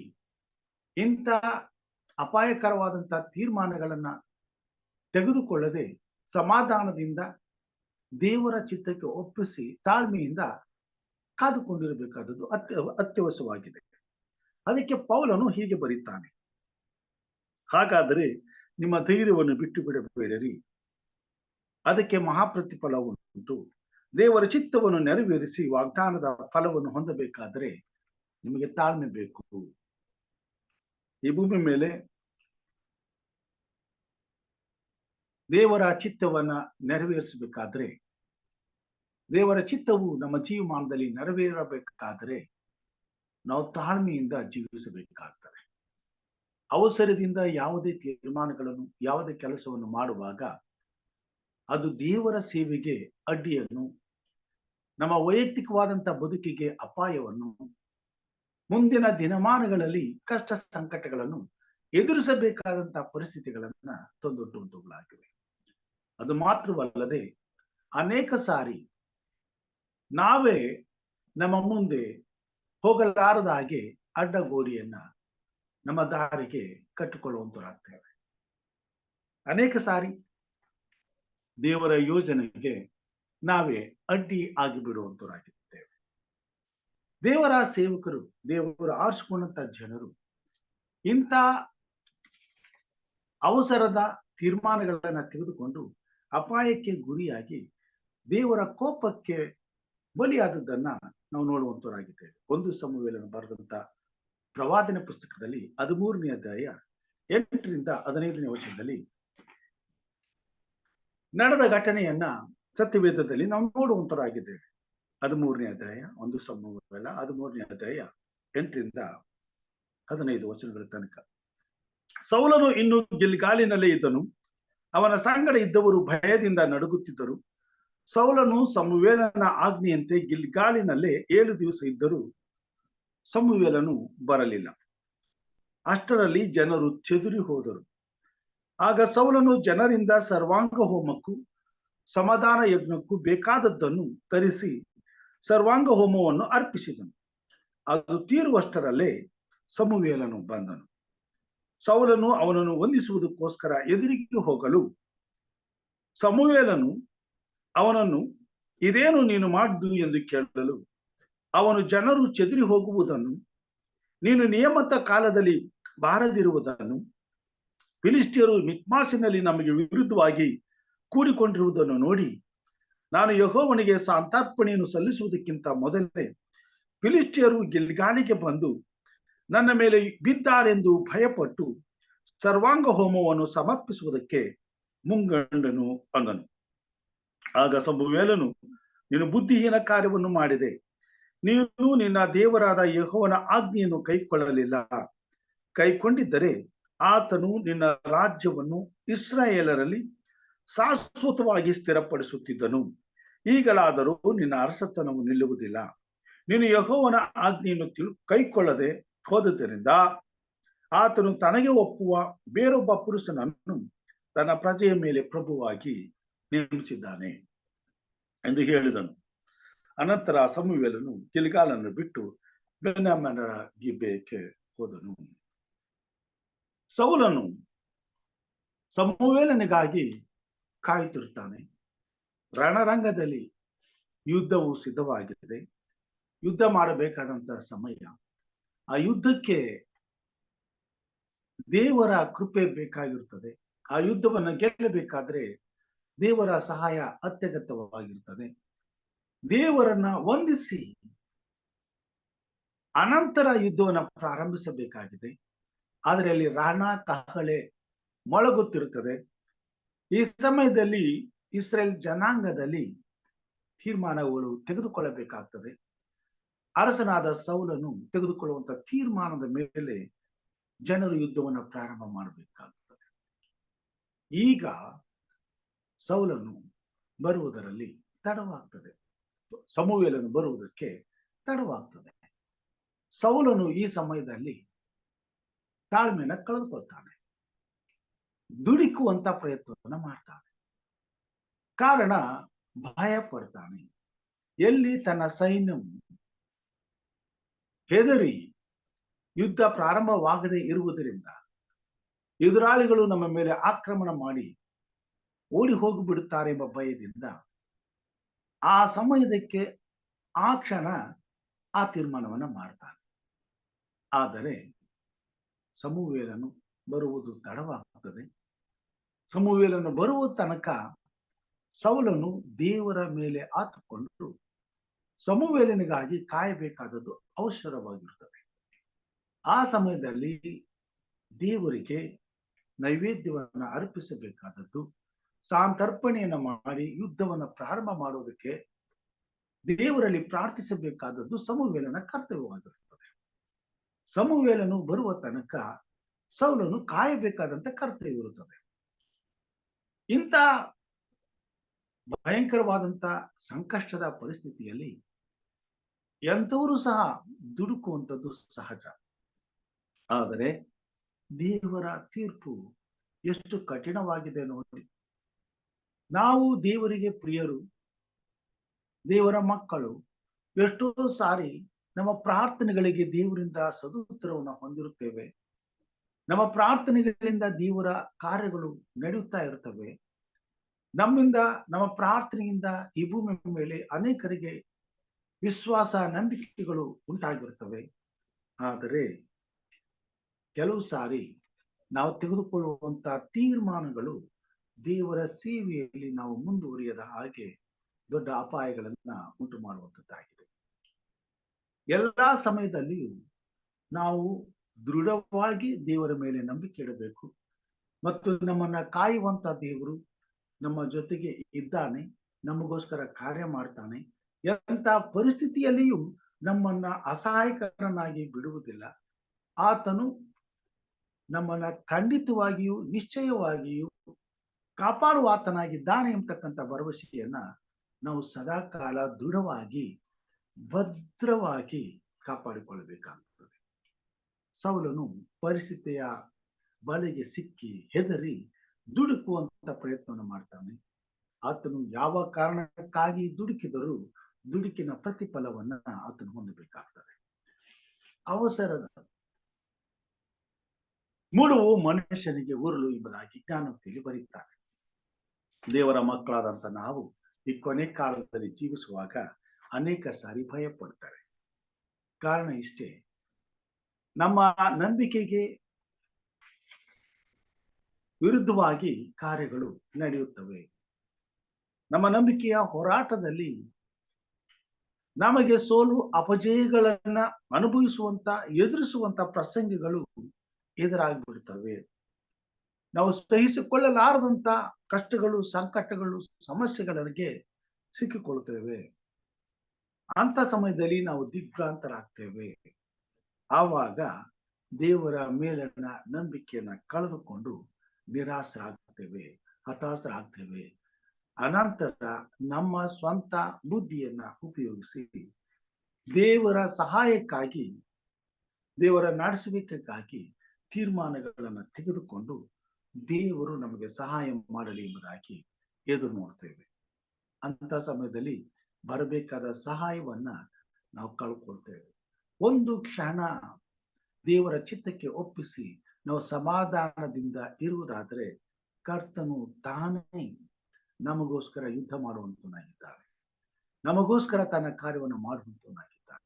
ಇಂಥ ಅಪಾಯಕರವಾದಂತಹ ತೀರ್ಮಾನಗಳನ್ನ ತೆಗೆದುಕೊಳ್ಳದೆ ಸಮಾಧಾನದಿಂದ ದೇವರ ಚಿತ್ತಕ್ಕೆ ಒಪ್ಪಿಸಿ ತಾಳ್ಮೆಯಿಂದ ಕಾದುಕೊಂಡಿರಬೇಕಾದದ್ದು ಅತ್ಯವಶ್ಯವಾಗಿದೆ. ಅದಕ್ಕೆ ಪೌಲನು ಹೀಗೆ ಬರೀತಾನೆ, ಹಾಗಾದರೆ ನಿಮ್ಮ ಧೈರ್ಯವನ್ನು ಬಿಟ್ಟು ಬಿಡಬೇಡಿರಿ, ಅದಕ್ಕೆ ಮಹಾಪ್ರತಿಫಲ ಉಂಟು. ದೇವರ ಚಿತ್ತವನ್ನು ನೆರವೇರಿಸಿ ವಾಗ್ದಾನದ ಫಲವನ್ನು ಹೊಂದಬೇಕಾದರೆ ನಿಮಗೆ ತಾಳ್ಮೆ ಬೇಕು. ಈ ಭೂಮಿ ಮೇಲೆ ದೇವರ ಚಿತ್ತವನ್ನ ನೆರವೇರಿಸಬೇಕಾದ್ರೆ, ದೇವರ ಚಿತ್ತವು ನಮ್ಮ ಜೀವಮಾನದಲ್ಲಿ ನೆರವೇರಬೇಕಾದರೆ ನಾವು ತಾಳ್ಮೆಯಿಂದ ಜೀವಿಸಬೇಕಾಗ್ತದೆ. ಅವಸರದಿಂದ ಯಾವುದೇ ತೀರ್ಮಾನಗಳನ್ನು, ಯಾವುದೇ ಕೆಲಸವನ್ನು ಮಾಡುವಾಗ ಅದು ದೇವರ ಸೇವೆಗೆ ಅಡ್ಡಿಯನ್ನು, ನಮ್ಮ ವೈಯಕ್ತಿಕವಾದಂತಹ ಬದುಕಿಗೆ ಅಪಾಯವನ್ನು, ಮುಂದಿನ ದಿನಮಾನಗಳಲ್ಲಿ ಕಷ್ಟ ಸಂಕಟಗಳನ್ನು ಎದುರಿಸಬೇಕಾದಂತಹ ಪರಿಸ್ಥಿತಿಗಳನ್ನ ತಂದೊಡ್ಡುವಂತವುಗಳಾಗಿವೆ. ಅದು ಮಾತ್ರವಲ್ಲದೆ ಅನೇಕ ಸಾರಿ ನಾವೇ ನಮ್ಮ ಮುಂದೆ ಹೋಗಲಾರದ ಹಾಗೆ ಅಡ್ಡಗೋಡಿಯನ್ನ ನಮ್ಮ ದಾರಿಗೆ ಕಟ್ಟಿಕೊಳ್ಳುವಂತರಾಗ್ತೇವೆ. ಅನೇಕ ಸಾರಿ ದೇವರ ಯೋಜನೆಗೆ ನಾವೇ ಅಡ್ಡಿ ಆಗಿಬಿಡುವಂತರಾಗಿರ್ತೇವೆ. ದೇವರ ಸೇವಕರು, ದೇವರು ಆರಿಸಿಕೊಂಡಂತ ಜನರು ಇಂಥ ಅವಸರದ ತೀರ್ಮಾನಗಳನ್ನ ತೆಗೆದುಕೊಂಡು ಅಪಾಯಕ್ಕೆ ಗುರಿಯಾಗಿ ದೇವರ ಕೋಪಕ್ಕೆ ಬಲಿಯಾದದ್ದನ್ನ ನಾವು ನೋಡುವಂತರಾಗಿದ್ದೇವೆ. 1 ಸಮುವೇಲನು ಬರೆದಂತ ಪ್ರವಾದನೆ ಪುಸ್ತಕದಲ್ಲಿ 13ನೇ ಅಧ್ಯಾಯ 8ರಿಂದ 15ನೇ ವಚನದಲ್ಲಿ ನಡೆದ ಘಟನೆಯನ್ನ ಸತ್ಯವೇದದಲ್ಲಿ ನಾವು ನೋಡುವಂತರಾಗಿದ್ದೇವೆ. 13ನೇ ಅಧ್ಯಾಯ 1 ಸಮುವೇಲ 13ನೇ ಅಧ್ಯಾಯ 8ರಿಂದ 15 ವಚನಗಳ ತನಕ. ಸೌಲನು ಇನ್ನು ಗಿಲ್ಗಾಲಿನಲ್ಲೇ ಇದ್ದನು, ಅವನ ಸಂಗಡ ಇದ್ದವರು ಭಯದಿಂದ ನಡುಗುತ್ತಿದ್ದರು. ಸೌಲನು ಸಮುವೇಲನ ಆಜ್ಞೆಯಂತೆ ಗಿಲ್ಗಾಲಿನಲ್ಲೇ 7 ದಿವಸ ಇದ್ದರೂ ಸಮುವೇಲನು ಬರಲಿಲ್ಲ. ಅಷ್ಟರಲ್ಲಿ ಜನರು ಚೆದುರಿ ಹೋದರು. ಆಗ ಸೌಲನು ಜನರಿಂದ ಸರ್ವಾಂಗ ಹೋಮಕ್ಕೂ ಸಮಾಧಾನ ಯಜ್ಞಕ್ಕೂ ಬೇಕಾದದ್ದನ್ನು ತರಿಸಿ ಸರ್ವಾಂಗ ಹೋಮವನ್ನು ಅರ್ಪಿಸಿದನು. ಅದು ತೀರುವಷ್ಟರಲ್ಲೇ ಸಮುವೇಲನು ಬಂದನು. ಸೌಲನು ಅವನನ್ನು ವಂದಿಸುವುದಕ್ಕೋಸ್ಕರ ಎದುರಿಗೆ ಹೋಗಲು ಸಮುವೇಲನು ಅವನನ್ನು ಇದೇನು ನೀನು ಮಾಡಿದ್ದು ಎಂದು ಕೇಳಲು ಅವನು ಜನರು ಚೆದರಿ ಹೋಗುವುದನ್ನು, ನೀನು ನಿಯಮಿತ ಕಾಲದಲ್ಲಿ ಬಾರದಿರುವುದನ್ನು, ಫಿಲಿಸ್ಟಿಯರು ಮಿಕ್ಮಾಸಿನಲ್ಲಿ ನಮಗೆ ವಿರುದ್ಧವಾಗಿ ಕೂಡಿಕೊಂಡಿರುವುದನ್ನು ನೋಡಿ ನಾನು ಯೆಹೋವನಿಗೆ ಸಂತಾರ್ಪಣೆಯನ್ನು ಸಲ್ಲಿಸುವುದಕ್ಕಿಂತ ಮೊದಲೇ ಫಿಲಿಸ್ಟಿಯರು ಗಿಲ್ಗಾಲಿಗೆ ಬಂದು ನನ್ನ ಮೇಲೆ ಬಿದ್ದಾರೆಂದು ಭಯಪಟ್ಟು ಸರ್ವಾಂಗ ಹೋಮವನ್ನು ಸಮರ್ಪಿಸುವುದಕ್ಕೆ ಮುಂಗಂಡನು ಅಂದನು. ಆಗ ಸಮುವೇಲನು, ನೀನು ಬುದ್ಧಿಹೀನ ಕಾರ್ಯವನ್ನು ಮಾಡಿದೆ. ನೀನು ನಿನ್ನ ದೇವರಾದ ಯೆಹೋವನ ಆಜ್ಞೆಯನ್ನು ಕೈಕೊಳ್ಳಲಿಲ್ಲ. ಕೈಕೊಂಡಿದ್ದರೆ ಆತನು ನಿನ್ನ ರಾಜ್ಯವನ್ನು ಇಸ್ರಾಯೇಲರಲ್ಲಿ ಶಾಶ್ವತವಾಗಿ ಸ್ಥಿರಪಡಿಸುತ್ತಿದ್ದನು. ಈಗಲಾದರೂ ನಿನ್ನ ಅರಸತನವು ನಿಲ್ಲುವುದಿಲ್ಲ. ನೀನು ಯೆಹೋವನ ಆಜ್ಞೆಯನ್ನು ಕೈಕೊಳ್ಳದೆ ಹೋದುದರಿಂದ ಆತನು ತನಗೆ ಒಪ್ಪುವ ಬೇರೊಬ್ಬ ಪುರುಷನನ್ನು ತನ್ನ ಪ್ರಜೆಯ ಮೇಲೆ ಪ್ರಭುವಾಗಿ ನೇಮಿಸಿದ್ದಾನೆ ಎಂದು ಹೇಳಿದನು. ಅನಂತರ ಸಮುವೇಲನು ಗಿಲ್ಗಾಲನ್ನು ಬಿಟ್ಟು ಬೆನ್ಯಾಮೀನರ ಗಿಬೆಯಕ್ಕೆ ಹೋದನು. ಸೌಲನು ಸಮುವೇಲನಿಗಾಗಿ ಕಾಯುತ್ತಿರುತ್ತಾನೆ. ರಣರಂಗದಲ್ಲಿ ಯುದ್ಧವು ಸಿದ್ಧವಾಗಿದೆ. ಯುದ್ಧ ಮಾಡಬೇಕಾದಂತಹ ಸಮಯ. ಆ ಯುದ್ಧಕ್ಕೆ ದೇವರ ಕೃಪೆ ಬೇಕಾಗಿರುತ್ತದೆ. ಆ ಯುದ್ಧವನ್ನು ಗೆಲ್ಲಬೇಕಾದ್ರೆ ದೇವರ ಸಹಾಯ ಅತ್ಯಗತ್ಯವಾಗಿರುತ್ತದೆ. ದೇವರನ್ನ ವಂದಿಸಿ ಅನಂತರ ಯುದ್ಧವನ್ನು ಪ್ರಾರಂಭಿಸಬೇಕಾಗಿದೆ. ಆದರೆ ಅಲ್ಲಿ ರಣ ಕಹಳೆ ಮೊಳಗುತ್ತಿರುತ್ತದೆ. ಈ ಸಮಯದಲ್ಲಿ ಇಸ್ರೇಲ್ ಜನಾಂಗದಲ್ಲಿ ತೀರ್ಮಾನಗಳು ತೆಗೆದುಕೊಳ್ಳಬೇಕಾಗ್ತದೆ. ಅರಸನಾದ ಸೌಲನು ತೆಗೆದುಕೊಳ್ಳುವಂತ ತೀರ್ಮಾನದ ಮೇಲೆ ಜನರು ಯುದ್ಧವನ್ನು ಪ್ರಾರಂಭ ಮಾಡಬೇಕಾಗುತ್ತದೆ. ಈಗ ಸೌಲನು ಬರುವುದರಲ್ಲಿ ತಡವಾಗ್ತದೆ. ಸಮುವೇಲನು ಬರುವುದಕ್ಕೆ ತಡವಾಗ್ತದೆ. ಸೌಲನು ಈ ಸಮಯದಲ್ಲಿ ತಾಳ್ಮೆನ ಕಳೆದುಕೊಳ್ತಾನೆ. ದುಡುಕುವಂತ ಪ್ರಯತ್ನವನ್ನ ಮಾಡ್ತಾನೆ. ಕಾರಣ ಭಯ ಪಡ್ತಾನೆ. ಎಲ್ಲಿ ತನ್ನ ಸೈನ್ಯವು ಹೆದರಿ ಯುದ್ಧ ಪ್ರಾರಂಭವಾಗದೇ ಇರುವುದರಿಂದ ಎದುರಾಳಿಗಳು ನಮ್ಮ ಮೇಲೆ ಆಕ್ರಮಣ ಮಾಡಿ ಓಡಿ ಹೋಗಿಬಿಡುತ್ತಾರೆ ಎಂಬ ಭಯದಿಂದ ಆ ಸಮಯದಕ್ಕೆ ಆ ಕ್ಷಣ ಆ ತೀರ್ಮಾನವನ್ನ ಮಾಡ್ತಾನೆ. ಆದರೆ ಸಮುವೇಲನು ಬರುವುದು ತಡವಾಗುತ್ತದೆ. ಸಮುವೇಲನು ಬರುವ ತನಕ ಸೌಲನು ದೇವರ ಮೇಲೆ ಆತುಕೊಂಡು ಸಮುವೇಲನಿಗಾಗಿ ಕಾಯಬೇಕಾದದ್ದು ಅವಸರವಾಗಿರುತ್ತದೆ. ಆ ಸಮಯದಲ್ಲಿ ದೇವರಿಗೆ ನೈವೇದ್ಯವನ್ನು ಅರ್ಪಿಸಬೇಕಾದದ್ದು, ಸಾಂತರ್ಪಣೆಯನ್ನು ಮಾಡಿ ಯುದ್ಧವನ್ನು ಪ್ರಾರಂಭ ಮಾಡುವುದಕ್ಕೆ ದೇವರಲ್ಲಿ ಪ್ರಾರ್ಥಿಸಬೇಕಾದದ್ದು ಸಮುವೇಲನ ಕರ್ತವ್ಯವಾಗಿರುತ್ತದೆ. ಸಮುವೇಲನು ಬರುವ ತನಕ ಸೌಲನು ಕಾಯಬೇಕಾದಂತ ಕರ್ತವ್ಯ ಇರುತ್ತದೆ. ಇಂಥ ಭಯಂಕರವಾದಂತ ಸಂಕಷ್ಟದ ಪರಿಸ್ಥಿತಿಯಲ್ಲಿ ಎಂಥವರು ಸಹ ದುಡುಕುವಂಥದ್ದು ಸಹಜ. ಆದರೆ ದೇವರ ತೀರ್ಪು ಎಷ್ಟು ಕಠಿಣವಾಗಿದೆ ನೋಡಿ. ನಾವು ದೇವರಿಗೆ ಪ್ರಿಯರು, ದೇವರ ಮಕ್ಕಳು. ಎಷ್ಟೋ ಸಾರಿ ನಮ್ಮ ಪ್ರಾರ್ಥನೆಗಳಿಗೆ ದೇವರಿಂದ ಸದುತ್ತರವನ್ನು ಹೊಂದಿರುತ್ತೇವೆ. ನಮ್ಮ ಪ್ರಾರ್ಥನೆಗಳಿಂದ ದೇವರ ಕಾರ್ಯಗಳು ನಡೆಯುತ್ತಾ ಇರ್ತವೆ. ನಮ್ಮಿಂದ, ನಮ್ಮ ಪ್ರಾರ್ಥನೆಯಿಂದ ಈ ಭೂಮಿ ಮೇಲೆ ಅನೇಕರಿಗೆ ವಿಶ್ವಾಸ, ನಂಬಿಕೆಗಳು ಉಂಟಾಗಿರುತ್ತವೆ. ಆದರೆ ಕೆಲವು ಸಾರಿ ನಾವು ತೆಗೆದುಕೊಳ್ಳುವಂತ ತೀರ್ಮಾನಗಳು ದೇವರ ಸೇವೆಯಲ್ಲಿ ನಾವು ಮುಂದುವರಿಯದ ಹಾಗೆ ದೊಡ್ಡ ಅಪಾಯಗಳನ್ನ ಉಂಟು ಮಾಡುವಂತದ್ದಾಗಿದೆ. ಎಲ್ಲಾ ಸಮಯದಲ್ಲಿಯೂ ನಾವು ದೃಢವಾಗಿ ದೇವರ ಮೇಲೆ ನಂಬಿಕೆ ಇಡಬೇಕು. ಮತ್ತು ನಮ್ಮನ್ನ ಕಾಯುವಂತ ದೇವರು ನಮ್ಮ ಜೊತೆಗೆ ಇದ್ದಾನೆ, ನಮಗೋಸ್ಕರ ಕಾರ್ಯ ಮಾಡ್ತಾನೆ. ಎಂತ ಪರಿಸ್ಥಿತಿಯಲ್ಲಿಯೂ ನಮ್ಮನ್ನ ಅಸಹಾಯಕರನ್ನಾಗಿ ಬಿಡುವುದಿಲ್ಲ. ಆತನು ನಮ್ಮನ್ನ ಖಂಡಿತವಾಗಿಯೂ ನಿಶ್ಚಯವಾಗಿಯೂ ಕಾಪಾಡುವ ಆತನಾಗಿದ್ದಾನೆ ಎಂಬತಕ್ಕಂಥ ಭರವಸೆಯನ್ನ ನಾವು ಸದಾಕಾಲ ದೃಢವಾಗಿ ಭದ್ರವಾಗಿ ಕಾಪಾಡಿಕೊಳ್ಳಬೇಕಾಗುತ್ತದೆ. ಸೌಲನು ಪರಿಸ್ಥಿತಿಯ ಬಲೆಗೆ ಸಿಕ್ಕಿ ಹೆದರಿ ದುಡುಕುವಂತ ಪ್ರಯತ್ನವನ್ನು ಮಾಡ್ತಾನೆ. ಆತನು ಯಾವ ಕಾರಣಕ್ಕಾಗಿ ದುಡುಕಿದರೂ ದುಡುಕಿನ ಪ್ರತಿಫಲವನ್ನ ಆತನು ಹೊಂದಬೇಕಾಗ್ತದೆ. ಅವಸರದ ಮುಳುವು ಮನುಷ್ಯನಿಗೆ ಉರುಳು ಎಂಬುದಾಗಿ ಜ್ಞಾನೋಕ್ತಿಯಲ್ಲಿ ಬರೀತಾರೆ. ದೇವರ ಮಕ್ಕಳಾದಂತ ನಾವು ಈ ಕೊನೆ ಕಾಲದಲ್ಲಿ ಜೀವಿಸುವಾಗ ಅನೇಕ ಸಾರಿ ಭಯ ಪಡ್ತಾರೆ. ಕಾರಣ ಇಷ್ಟೇ, ನಮ್ಮ ನಂಬಿಕೆಗೆ ವಿರುದ್ಧವಾಗಿ ಕಾರ್ಯಗಳು ನಡೆಯುತ್ತವೆ. ನಮ್ಮ ನಂಬಿಕೆಯ ಹೋರಾಟದಲ್ಲಿ ನಮಗೆ ಸೋಲು ಅಪಜಯಗಳನ್ನ ಎದುರಿಸುವಂತ ಪ್ರಸಂಗಗಳು ಎದುರಾಗ್ಬಿಡ್ತವೆ. ನಾವು ಸಹಿಸಿಕೊಳ್ಳಲಾರದಂತ ಕಷ್ಟಗಳು, ಸಂಕಟಗಳು, ಸಮಸ್ಯೆಗಳಿಗೆ ಸಿಕ್ಕಿಕೊಳ್ಳುತ್ತೇವೆ. ಅಂತ ಸಮಯದಲ್ಲಿ ನಾವು ದಿಗ್ಭ್ರಾಂತರಾಗ್ತೇವೆ. ಆವಾಗ ದೇವರ ಮೇಲಿನ ನಂಬಿಕೆಯನ್ನ ಕಳೆದುಕೊಂಡು ನಿರಾಸರಾಗ್ತೇವೆ, ಹತಾಶರಾಗ್ತೇವೆ. ಅನಂತರ ನಮ್ಮ ಸ್ವಂತ ಬುದ್ಧಿಯನ್ನ ಉಪಯೋಗಿಸಿ ದೇವರ ಸಹಾಯಕ್ಕಾಗಿ, ದೇವರ ನಡೆಸುವಿಕೆಗಾಗಿ ತೀರ್ಮಾನಗಳನ್ನು ತೆಗೆದುಕೊಂಡು ದೇವರು ನಮಗೆ ಸಹಾಯ ಮಾಡಲಿ ಎಂಬುದಾಗಿ ಎದುರು ನೋಡ್ತೇವೆ. ಅಂತ ಸಮಯದಲ್ಲಿ ಬರಬೇಕಾದ ಸಹಾಯವನ್ನ ನಾವು ಕಳ್ಕೊಳ್ತೇವೆ. ಒಂದು ಕ್ಷಣ ದೇವರ ಚಿತ್ತಕ್ಕೆ ಒಪ್ಪಿಸಿ ನಾವು ಸಮಾಧಾನದಿಂದ ಇರುವುದಾದರೆ ಕರ್ತನು ತಾನೇ ನಮಗೋಸ್ಕರ ಯುದ್ಧ ಮಾಡುವಂತನಾಗಿದ್ದಾನೆ, ನಮಗೋಸ್ಕರ ತನ್ನ ಕಾರ್ಯವನ್ನು ಮಾಡುವಂತನಾಗಿದ್ದಾನೆ.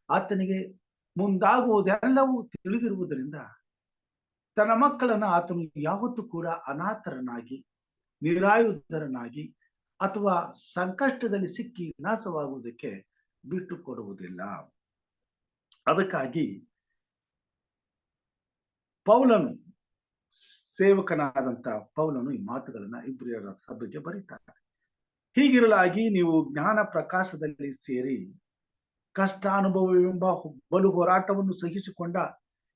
ಆತನಿಗೆ ಮುಂದಾಗುವುದೆಲ್ಲವೂ ತಿಳಿದಿರುವುದರಿಂದ ತನ್ನ ಮಕ್ಕಳನ್ನ ಆತನು ಯಾವತ್ತೂ ಕೂಡ ಅನಾಥರನಾಗಿ, ನಿರಾಯುಧರನಾಗಿ ಅಥವಾ ಸಂಕಷ್ಟದಲ್ಲಿ ಸಿಕ್ಕಿ ನಾಶವಾಗುವುದಕ್ಕೆ ಬಿಟ್ಟು ಕೊಡುವುದಿಲ್ಲ. ಅದಕ್ಕಾಗಿ ಪೌಲನು, ಸೇವಕನಾದಂತ ಪೌಲನು ಈ ಮಾತುಗಳನ್ನ ಇಬ್ರಿಯರ ಸಭೆಗೆ ಬರೀತಾರೆ. ಹೀಗಿರಲಾಗಿ ನೀವು ಜ್ಞಾನ ಪ್ರಕಾಶದಲ್ಲಿ ಸೇರಿ ಕಷ್ಟಾನುಭವವೆಂಬ ಬಲು ಹೋರಾಟವನ್ನು ಸಹಿಸಿಕೊಂಡ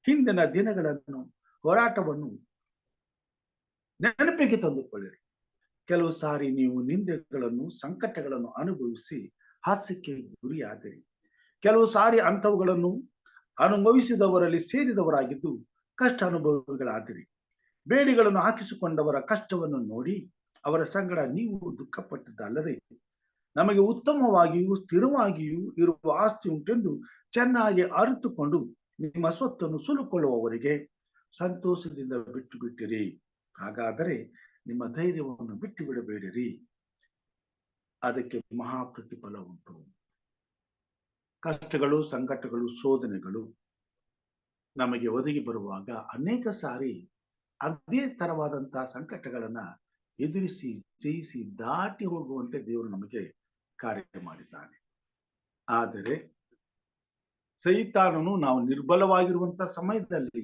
ಹಿಂದಿನ ದಿನಗಳನ್ನು ಹೋರಾಟವನ್ನು ನೆನಪಿಗೆ ತಂದುಕೊಳ್ಳಿರಿ. ಕೆಲವು ಸಾರಿ ನೀವು ನಿಂದೆಗಳನ್ನು, ಸಂಕಟಗಳನ್ನು ಅನುಭವಿಸಿ ಹಾಸ್ಯಕ್ಕೆ ಗುರಿಯಾದಿರಿ. ಕೆಲವು ಸಾರಿ ಅಂಥವುಗಳನ್ನು ಅನುಭವಿಸಿದವರಲ್ಲಿ ಸೇರಿದವರಾಗಿದ್ದು ಕಷ್ಟ ಅನುಭವಿಗಳಾದಿರಿ. ಬೇಡಿಗಳನ್ನು ಹಾಕಿಸಿಕೊಂಡವರ ಕಷ್ಟವನ್ನು ನೋಡಿ ಅವರ ಸಂಗಡ ನೀವು ದುಃಖಪಟ್ಟದ್ದಲ್ಲದೆ ನಮಗೆ ಉತ್ತಮವಾಗಿಯೂ ಸ್ಥಿರವಾಗಿಯೂ ಇರುವ ಆಸ್ತಿ ಉಂಟೆಂದು ಚೆನ್ನಾಗಿ ಅರಿತುಕೊಂಡು ನಿಮ್ಮ ಸ್ವತ್ತನ್ನು ಸುಲುಕೊಳ್ಳುವವರಿಗೆ ಸಂತೋಷದಿಂದ ಬಿಟ್ಟು ಬಿಟ್ಟಿರಿ. ಹಾಗಾದರೆ ನಿಮ್ಮ ಧೈರ್ಯವನ್ನು ಬಿಟ್ಟು ಬಿಡಬೇಡಿರಿ, ಅದಕ್ಕೆ ಮಹಾ ಪ್ರತಿಫಲ ಉಂಟು. ಕಷ್ಟಗಳು, ಸಂಕಟಗಳು, ಶೋಧನೆಗಳು ನಮಗೆ ಒದಗಿ ಬರುವಾಗ ಅನೇಕ ಸಾರಿ ಅದೇ ತರವಾದಂತಹ ಸಂಕಟಗಳನ್ನ ಎದುರಿಸಿ, ಜಯಿಸಿ, ದಾಟಿ ಹೋಗುವಂತೆ ದೇವರು ನಮಗೆ ಕಾರ್ಯ ಮಾಡಿದ್ದಾನೆ. ಆದರೆ ಸೈತಾನನು ನಾವು ನಿರ್ಬಲವಾಗಿರುವಂತಹ ಸಮಯದಲ್ಲಿ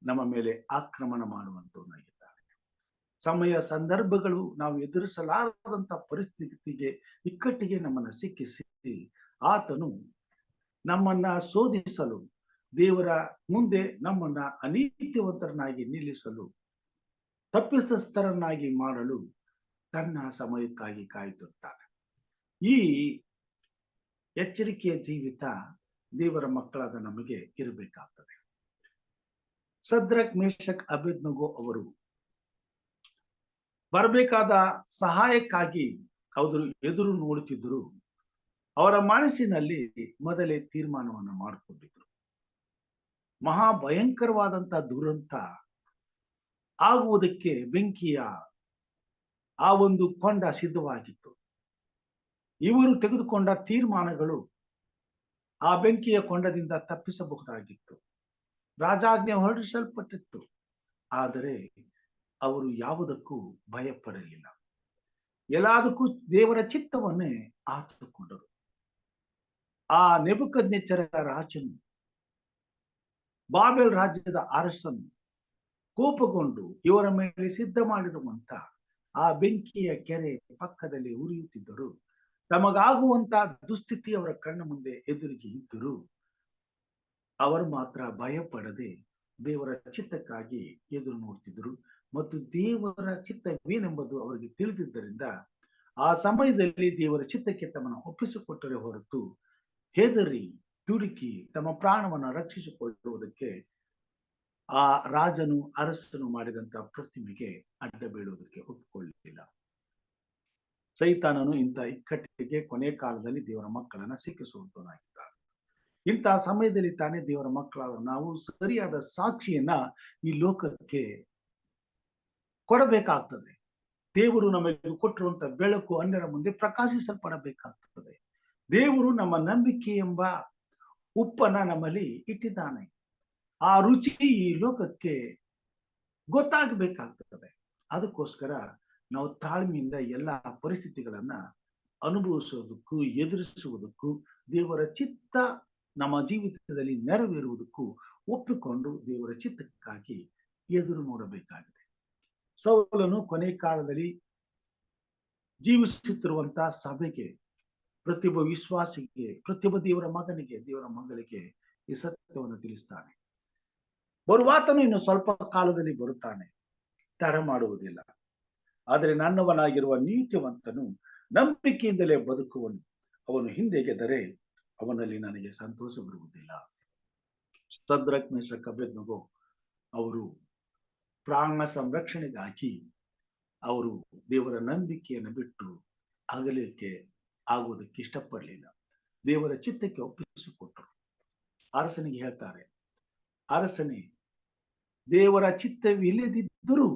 ನಮ್ಮ ಮೇಲೆ ಆಕ್ರಮಣ ಮಾಡುವಂತವನಾಗಿದ್ದಾನೆ. ಸಮಯ ಸಂದರ್ಭಗಳು ನಾವು ಎದುರಿಸಲಾರದಂತ ಪರಿಸ್ಥಿತಿಗೆ, ಇಕ್ಕಟ್ಟಿಗೆ ನಮ್ಮನ್ನ ಸಿಕ್ಕಿಸಿ ಆತನು ನಮ್ಮನ್ನ ಶೋಧಿಸಲು, ದೇವರ ಮುಂದೆ ನಮ್ಮನ್ನ ಅನೀತಿವಂತರನ್ನಾಗಿ ನಿಲ್ಲಿಸಲು, ತಪ್ಪಿತಸ್ಥರನ್ನಾಗಿ ಮಾಡಲು ತನ್ನ ಸಮಯಕ್ಕಾಗಿ ಕಾಯುತ್ತಿರ್ತಾನೆ. ಈ ಎಚ್ಚರಿಕೆಯ ಜೀವಿತ ದೇವರ ಮಕ್ಕಳಾದ ನಮಗೆ ಇರಬೇಕಾಗ್ತದೆ. ಶದ್ರಕ್, ಮೇಷಕ್, ಅಬೇದ್ನೆಗೋ ಅವರು ಬರಬೇಕಾದ ಸಹಾಯಕ್ಕಾಗಿ ಅವರು ಎದುರು ನೋಡುತ್ತಿದ್ದರು. ಅವರ ಮನಸ್ಸಿನಲ್ಲಿ ಮೊದಲೇ ತೀರ್ಮಾನವನ್ನು ಮಾಡಿಕೊಂಡಿದ್ರು. ಮಹಾಭಯಂಕರವಾದಂತಹ ದುರಂತ ಆಗುವುದಕ್ಕೆ ಬೆಂಕಿಯ ಆ ಒಂದು ಕೊಂಡ ಸಿದ್ಧವಾಗಿತ್ತು. ಇವರು ತೆಗೆದುಕೊಂಡ ತೀರ್ಮಾನಗಳು ಆ ಬೆಂಕಿಯ ಕೊಂಡದಿಂದ ತಪ್ಪಿಸಬಹುದಾಗಿತ್ತು. ರಾಜಾಜ್ಞೆ ಹೊರಡಿಸಲ್ಪಟ್ಟಿತ್ತು. ಆದರೆ ಅವರು ಯಾವುದಕ್ಕೂ ಭಯಪಡಲಿಲ್ಲ. ಎಲ್ಲದಕ್ಕೂ ದೇವರ ಚಿತ್ತವನ್ನೇ ಆತುಕೊಂಡರು. ಆ ನೆಬೂಕದ್ನೆಚ್ಚರ ರಾಜನು, ಬಾಬೆಲ್ ರಾಜ್ಯದ ಅರಸನು ಕೋಪಗೊಂಡು ಇವರ ಮೇಲೆ ಸಿದ್ಧ ಮಾಡಿರುವಂತ ಆ ಬೆಂಕಿಯ ಕೆರೆ ಪಕ್ಕದಲ್ಲಿ ಉರಿಯುತ್ತಿದ್ದರು. ತಮಗಾಗುವಂತ ದುಸ್ಥಿತಿ ಅವರ ಕಣ್ಣ ಮುಂದೆ ಎದುರಿಗೆ ಇದ್ದರು. ಅವರು ಮಾತ್ರ ಭಯಪಡದೆ ದೇವರ ಚಿತ್ತಕ್ಕಾಗಿ ಎದುರು ನೋಡ್ತಿದ್ರು ಮತ್ತು ದೇವರ ಚಿತ್ತವೇನೆಂಬುದು ಅವರಿಗೆ ತಿಳಿದಿದ್ದರಿಂದ ಆ ಸಮಯದಲ್ಲಿ ದೇವರ ಚಿತ್ತಕ್ಕೆ ತಮ್ಮನ್ನು ಒಪ್ಪಿಸಿಕೊಟ್ಟರೆ ಹೊರತು ಹೆದರಿ ದುಡುಕಿ ತಮ್ಮ ಪ್ರಾಣವನ್ನು ರಕ್ಷಿಸಿಕೊಳ್ಳುವುದಕ್ಕೆ ಆ ರಾಜನು, ಅರಸನು ಮಾಡಿದಂತ ಪ್ರತಿಮೆಗೆ ಅಡ್ಡ ಬೀಳುವುದಕ್ಕೆ ಒಪ್ಪಿಕೊಳ್ಳಲಿಲ್ಲ. ಸೈತಾನನು ಇಂಥ ಇಕ್ಕಟ್ಟಿಗೆ ಕೊನೆ ಕಾಲದಲ್ಲಿ ದೇವರ ಮಕ್ಕಳನ್ನ ಸಿಕ್ಕಿಸುವಂತನಾಗಿದ್ದಾನೆ. ಇಂತಹ ಸಮಯದಲ್ಲಿ ತಾನೇ ದೇವರ ಮಕ್ಕಳಾದ ನಾವು ಸರಿಯಾದ ಸಾಕ್ಷಿಯನ್ನ ಈ ಲೋಕಕ್ಕೆ ಕೊಡಬೇಕಾಗ್ತದೆ. ದೇವರು ನಮಗೆ ಕೊಟ್ಟಿರುವಂತ ಬೆಳಕು ಅನ್ಯರ ಮುಂದೆ ಪ್ರಕಾಶಿಸಲ್ಪಡಬೇಕಾಗ್ತದೆ. ದೇವರು ನಮ್ಮ ನಂಬಿಕೆ ಎಂಬ ಉಪ್ಪನ್ನ ನಮ್ಮಲ್ಲಿ ಇಟ್ಟಿದ್ದಾನೆ. ಆ ರುಚಿ ಈ ಲೋಕಕ್ಕೆ ಗೊತ್ತಾಗಬೇಕಾಗ್ತದೆ. ಅದಕ್ಕೋಸ್ಕರ ನಾವು ತಾಳ್ಮೆಯಿಂದ ಎಲ್ಲಾ ಪರಿಸ್ಥಿತಿಗಳನ್ನ ಅನುಭವಿಸುವುದಕ್ಕೂ, ಎದುರಿಸುವುದಕ್ಕೂ, ದೇವರ ಚಿತ್ತ ನಮ್ಮ ಜೀವಿತದಲ್ಲಿ ನೆರವೇರುವುದಕ್ಕೂ ಒಪ್ಪಿಕೊಂಡು ದೇವರ ಚಿತ್ತಕ್ಕಾಗಿ ಎದುರು ನೋಡಬೇಕಾಗಿದೆ. ಸೌಲನು ಕೊನೆ ಕಾಲದಲ್ಲಿ ಜೀವಿಸುತ್ತಿರುವಂತಹ ಸಭೆಗೆ, ಪ್ರತಿಯೊಬ್ಬ ವಿಶ್ವಾಸಿಗೆ, ಪ್ರತಿಯೊಬ್ಬ ದೇವರ ಮಗನಿಗೆ, ದೇವರ ಮಗಳಿಗೆ ಈ ಸತ್ಯವನ್ನು ತಿಳಿಸ್ತಾನೆ. ಬರುವಾತನು ಇನ್ನು ಸ್ವಲ್ಪ ಕಾಲದಲ್ಲಿ ಬರುತ್ತಾನೆ, ತಡ ಮಾಡುವುದಿಲ್ಲ. ಆದರೆ ನನ್ನವನಾಗಿರುವ ನೀತಿವಂತನು ನಂಬಿಕೆಯಿಂದಲೇ ಬದುಕುವನು. ಅವನು ಹಿಂದೆಗೆದರೆ ಅವನಲ್ಲಿ ನನಗೆ ಸಂತೋಷ ಬರುವುದಿಲ್ಲ. ಶದ್ರಕ್, ಮೇಷಕ್, ಅಬೇದ್ನೆಗೋ ಅವರು ಪ್ರಾಣ ಸಂರಕ್ಷಣೆಗಾಗಿ ಅವರು ದೇವರ ನಂಬಿಕೆಯನ್ನು ಬಿಟ್ಟು ಅಗಲಿಕ್ಕೆ ಆಗುವುದಕ್ಕೆ ಇಷ್ಟಪಡಲಿಲ್ಲ. ದೇವರ ಚಿತ್ತಕ್ಕೆ ಒಪ್ಪಿಸಿಕೊಟ್ಟರು. ಅರಸನಿಗೆ ಹೇಳ್ತಾರೆ, ಅರಸನೇ, ದೇವರ ಚಿತ್ತವಿಲ್ಲದಿದ್ದರೂ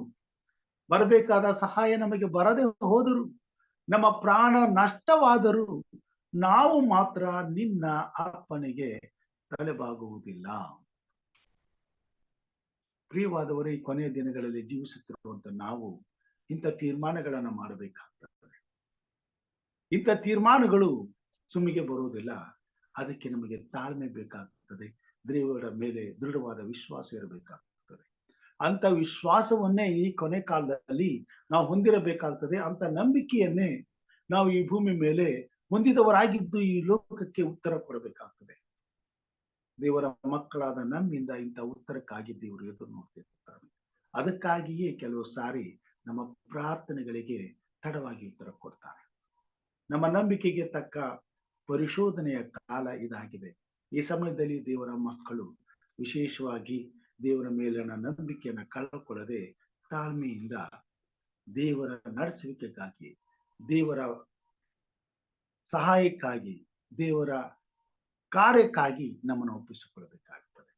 ಬರಬೇಕಾದ ಸಹಾಯ ನಮಗೆ ಬರದೆ ಹೋದರು, ನಮ್ಮ ಪ್ರಾಣ ನಷ್ಟವಾದರೂ ನಾವು ಮಾತ್ರ ನಿನ್ನ ಅಪ್ಪನಿಗೆ ತಲೆಬಾಗುವುದಿಲ್ಲ. ಪ್ರಿಯವಾದವರೇ, ಈ ಕೊನೆಯ ದಿನಗಳಲ್ಲಿ ಜೀವಿಸುತ್ತಿರುವಂತ ನಾವು ಇಂಥ ತೀರ್ಮಾನಗಳನ್ನ ಮಾಡಬೇಕಾಗ್ತದೆ. ಇಂಥ ತೀರ್ಮಾನಗಳು ಸುಮ್ಮಿಗೆ ಬರುವುದಿಲ್ಲ. ಅದಕ್ಕೆ ನಮಗೆ ತಾಳ್ಮೆ ಬೇಕಾಗ್ತದೆ. ದೇವರ ಮೇಲೆ ದೃಢವಾದ ವಿಶ್ವಾಸ ಇರಬೇಕಾಗ್ತದೆ. ಅಂತ ವಿಶ್ವಾಸವನ್ನೇ ಈ ಕೊನೆ ಕಾಲದಲ್ಲಿ ನಾವು ಹೊಂದಿರಬೇಕಾಗ್ತದೆ. ಅಂತ ನಂಬಿಕೆಯನ್ನೇ ನಾವು ಈ ಭೂಮಿ ಮೇಲೆ ಹೊಂದಿದವರಾಗಿದ್ದು ಈ ಲೋಕಕ್ಕೆ ಉತ್ತರ ಕೊಡಬೇಕಾಗ್ತದೆ. ದೇವರ ಮಕ್ಕಳಾದ ನಮ್ಮಿಂದ ಇಂಥ ಉತ್ತರಕ್ಕಾಗಿ ದೇವರು ಎದುರು ನೋಡ್ತಿರ್ತಾರೆ. ಅದಕ್ಕಾಗಿಯೇ ಕೆಲವು ಸಾರಿ ನಮ್ಮ ಪ್ರಾರ್ಥನೆಗಳಿಗೆ ತಡವಾಗಿ ಉತ್ತರ ಕೊಡ್ತಾರೆ. ನಮ್ಮ ನಂಬಿಕೆಗೆ ತಕ್ಕ ಪರಿಶೋಧನೆಯ ಕಾಲ ಇದಾಗಿದೆ. ಈ ಸಮಯದಲ್ಲಿ ದೇವರ ಮಕ್ಕಳು ವಿಶೇಷವಾಗಿ ದೇವರ ಮೇಲಿನ ನಂಬಿಕೆಯನ್ನು ಕಳೆದುಕೊಳ್ಳದೆ ತಾಳ್ಮೆಯಿಂದ ದೇವರ ನಡೆಸುವಿಕೆಗಾಗಿ, ದೇವರ ಸಹಾಯಕ್ಕಾಗಿ, ದೇವರ ಕಾರ್ಯಕ್ಕಾಗಿ ನಮ್ಮನ್ನು ಒಪ್ಪಿಸಿಕೊಳ್ಳಬೇಕಾಗುತ್ತದೆ.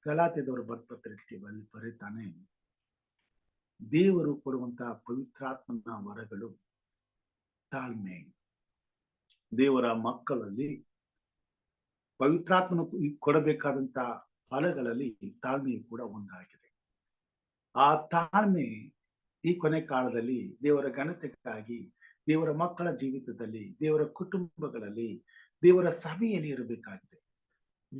ಗಲಾತ್ಯದವರು ಪತ್ರಿಕೆ ಬರೀತಾನೆ, ದೇವರು ಕೊಡುವಂತಹ ಪವಿತ್ರಾತ್ಮನ ವರಗಳು ತಾಳ್ಮೆ. ದೇವರ ಮಕ್ಕಳಲ್ಲಿ ಪವಿತ್ರಾತ್ಮನ ಕೊಡಬೇಕಾದಂತ ಫಲಗಳಲ್ಲಿ ತಾಳ್ಮೆಯು ಕೂಡ ಒಂದಾಗಿದೆ. ಆ ತಾಳ್ಮೆ ಈ ಕೊನೆ ಕಾಲದಲ್ಲಿ ದೇವರ ಘನತೆಗಾಗಿ, ದೇವರ ಮಕ್ಕಳ ಜೀವಿತದಲ್ಲಿ, ದೇವರ ಕುಟುಂಬಗಳಲ್ಲಿ, ದೇವರ ಸಭೆಯಲ್ಲಿ ಇರಬೇಕಾಗಿದೆ.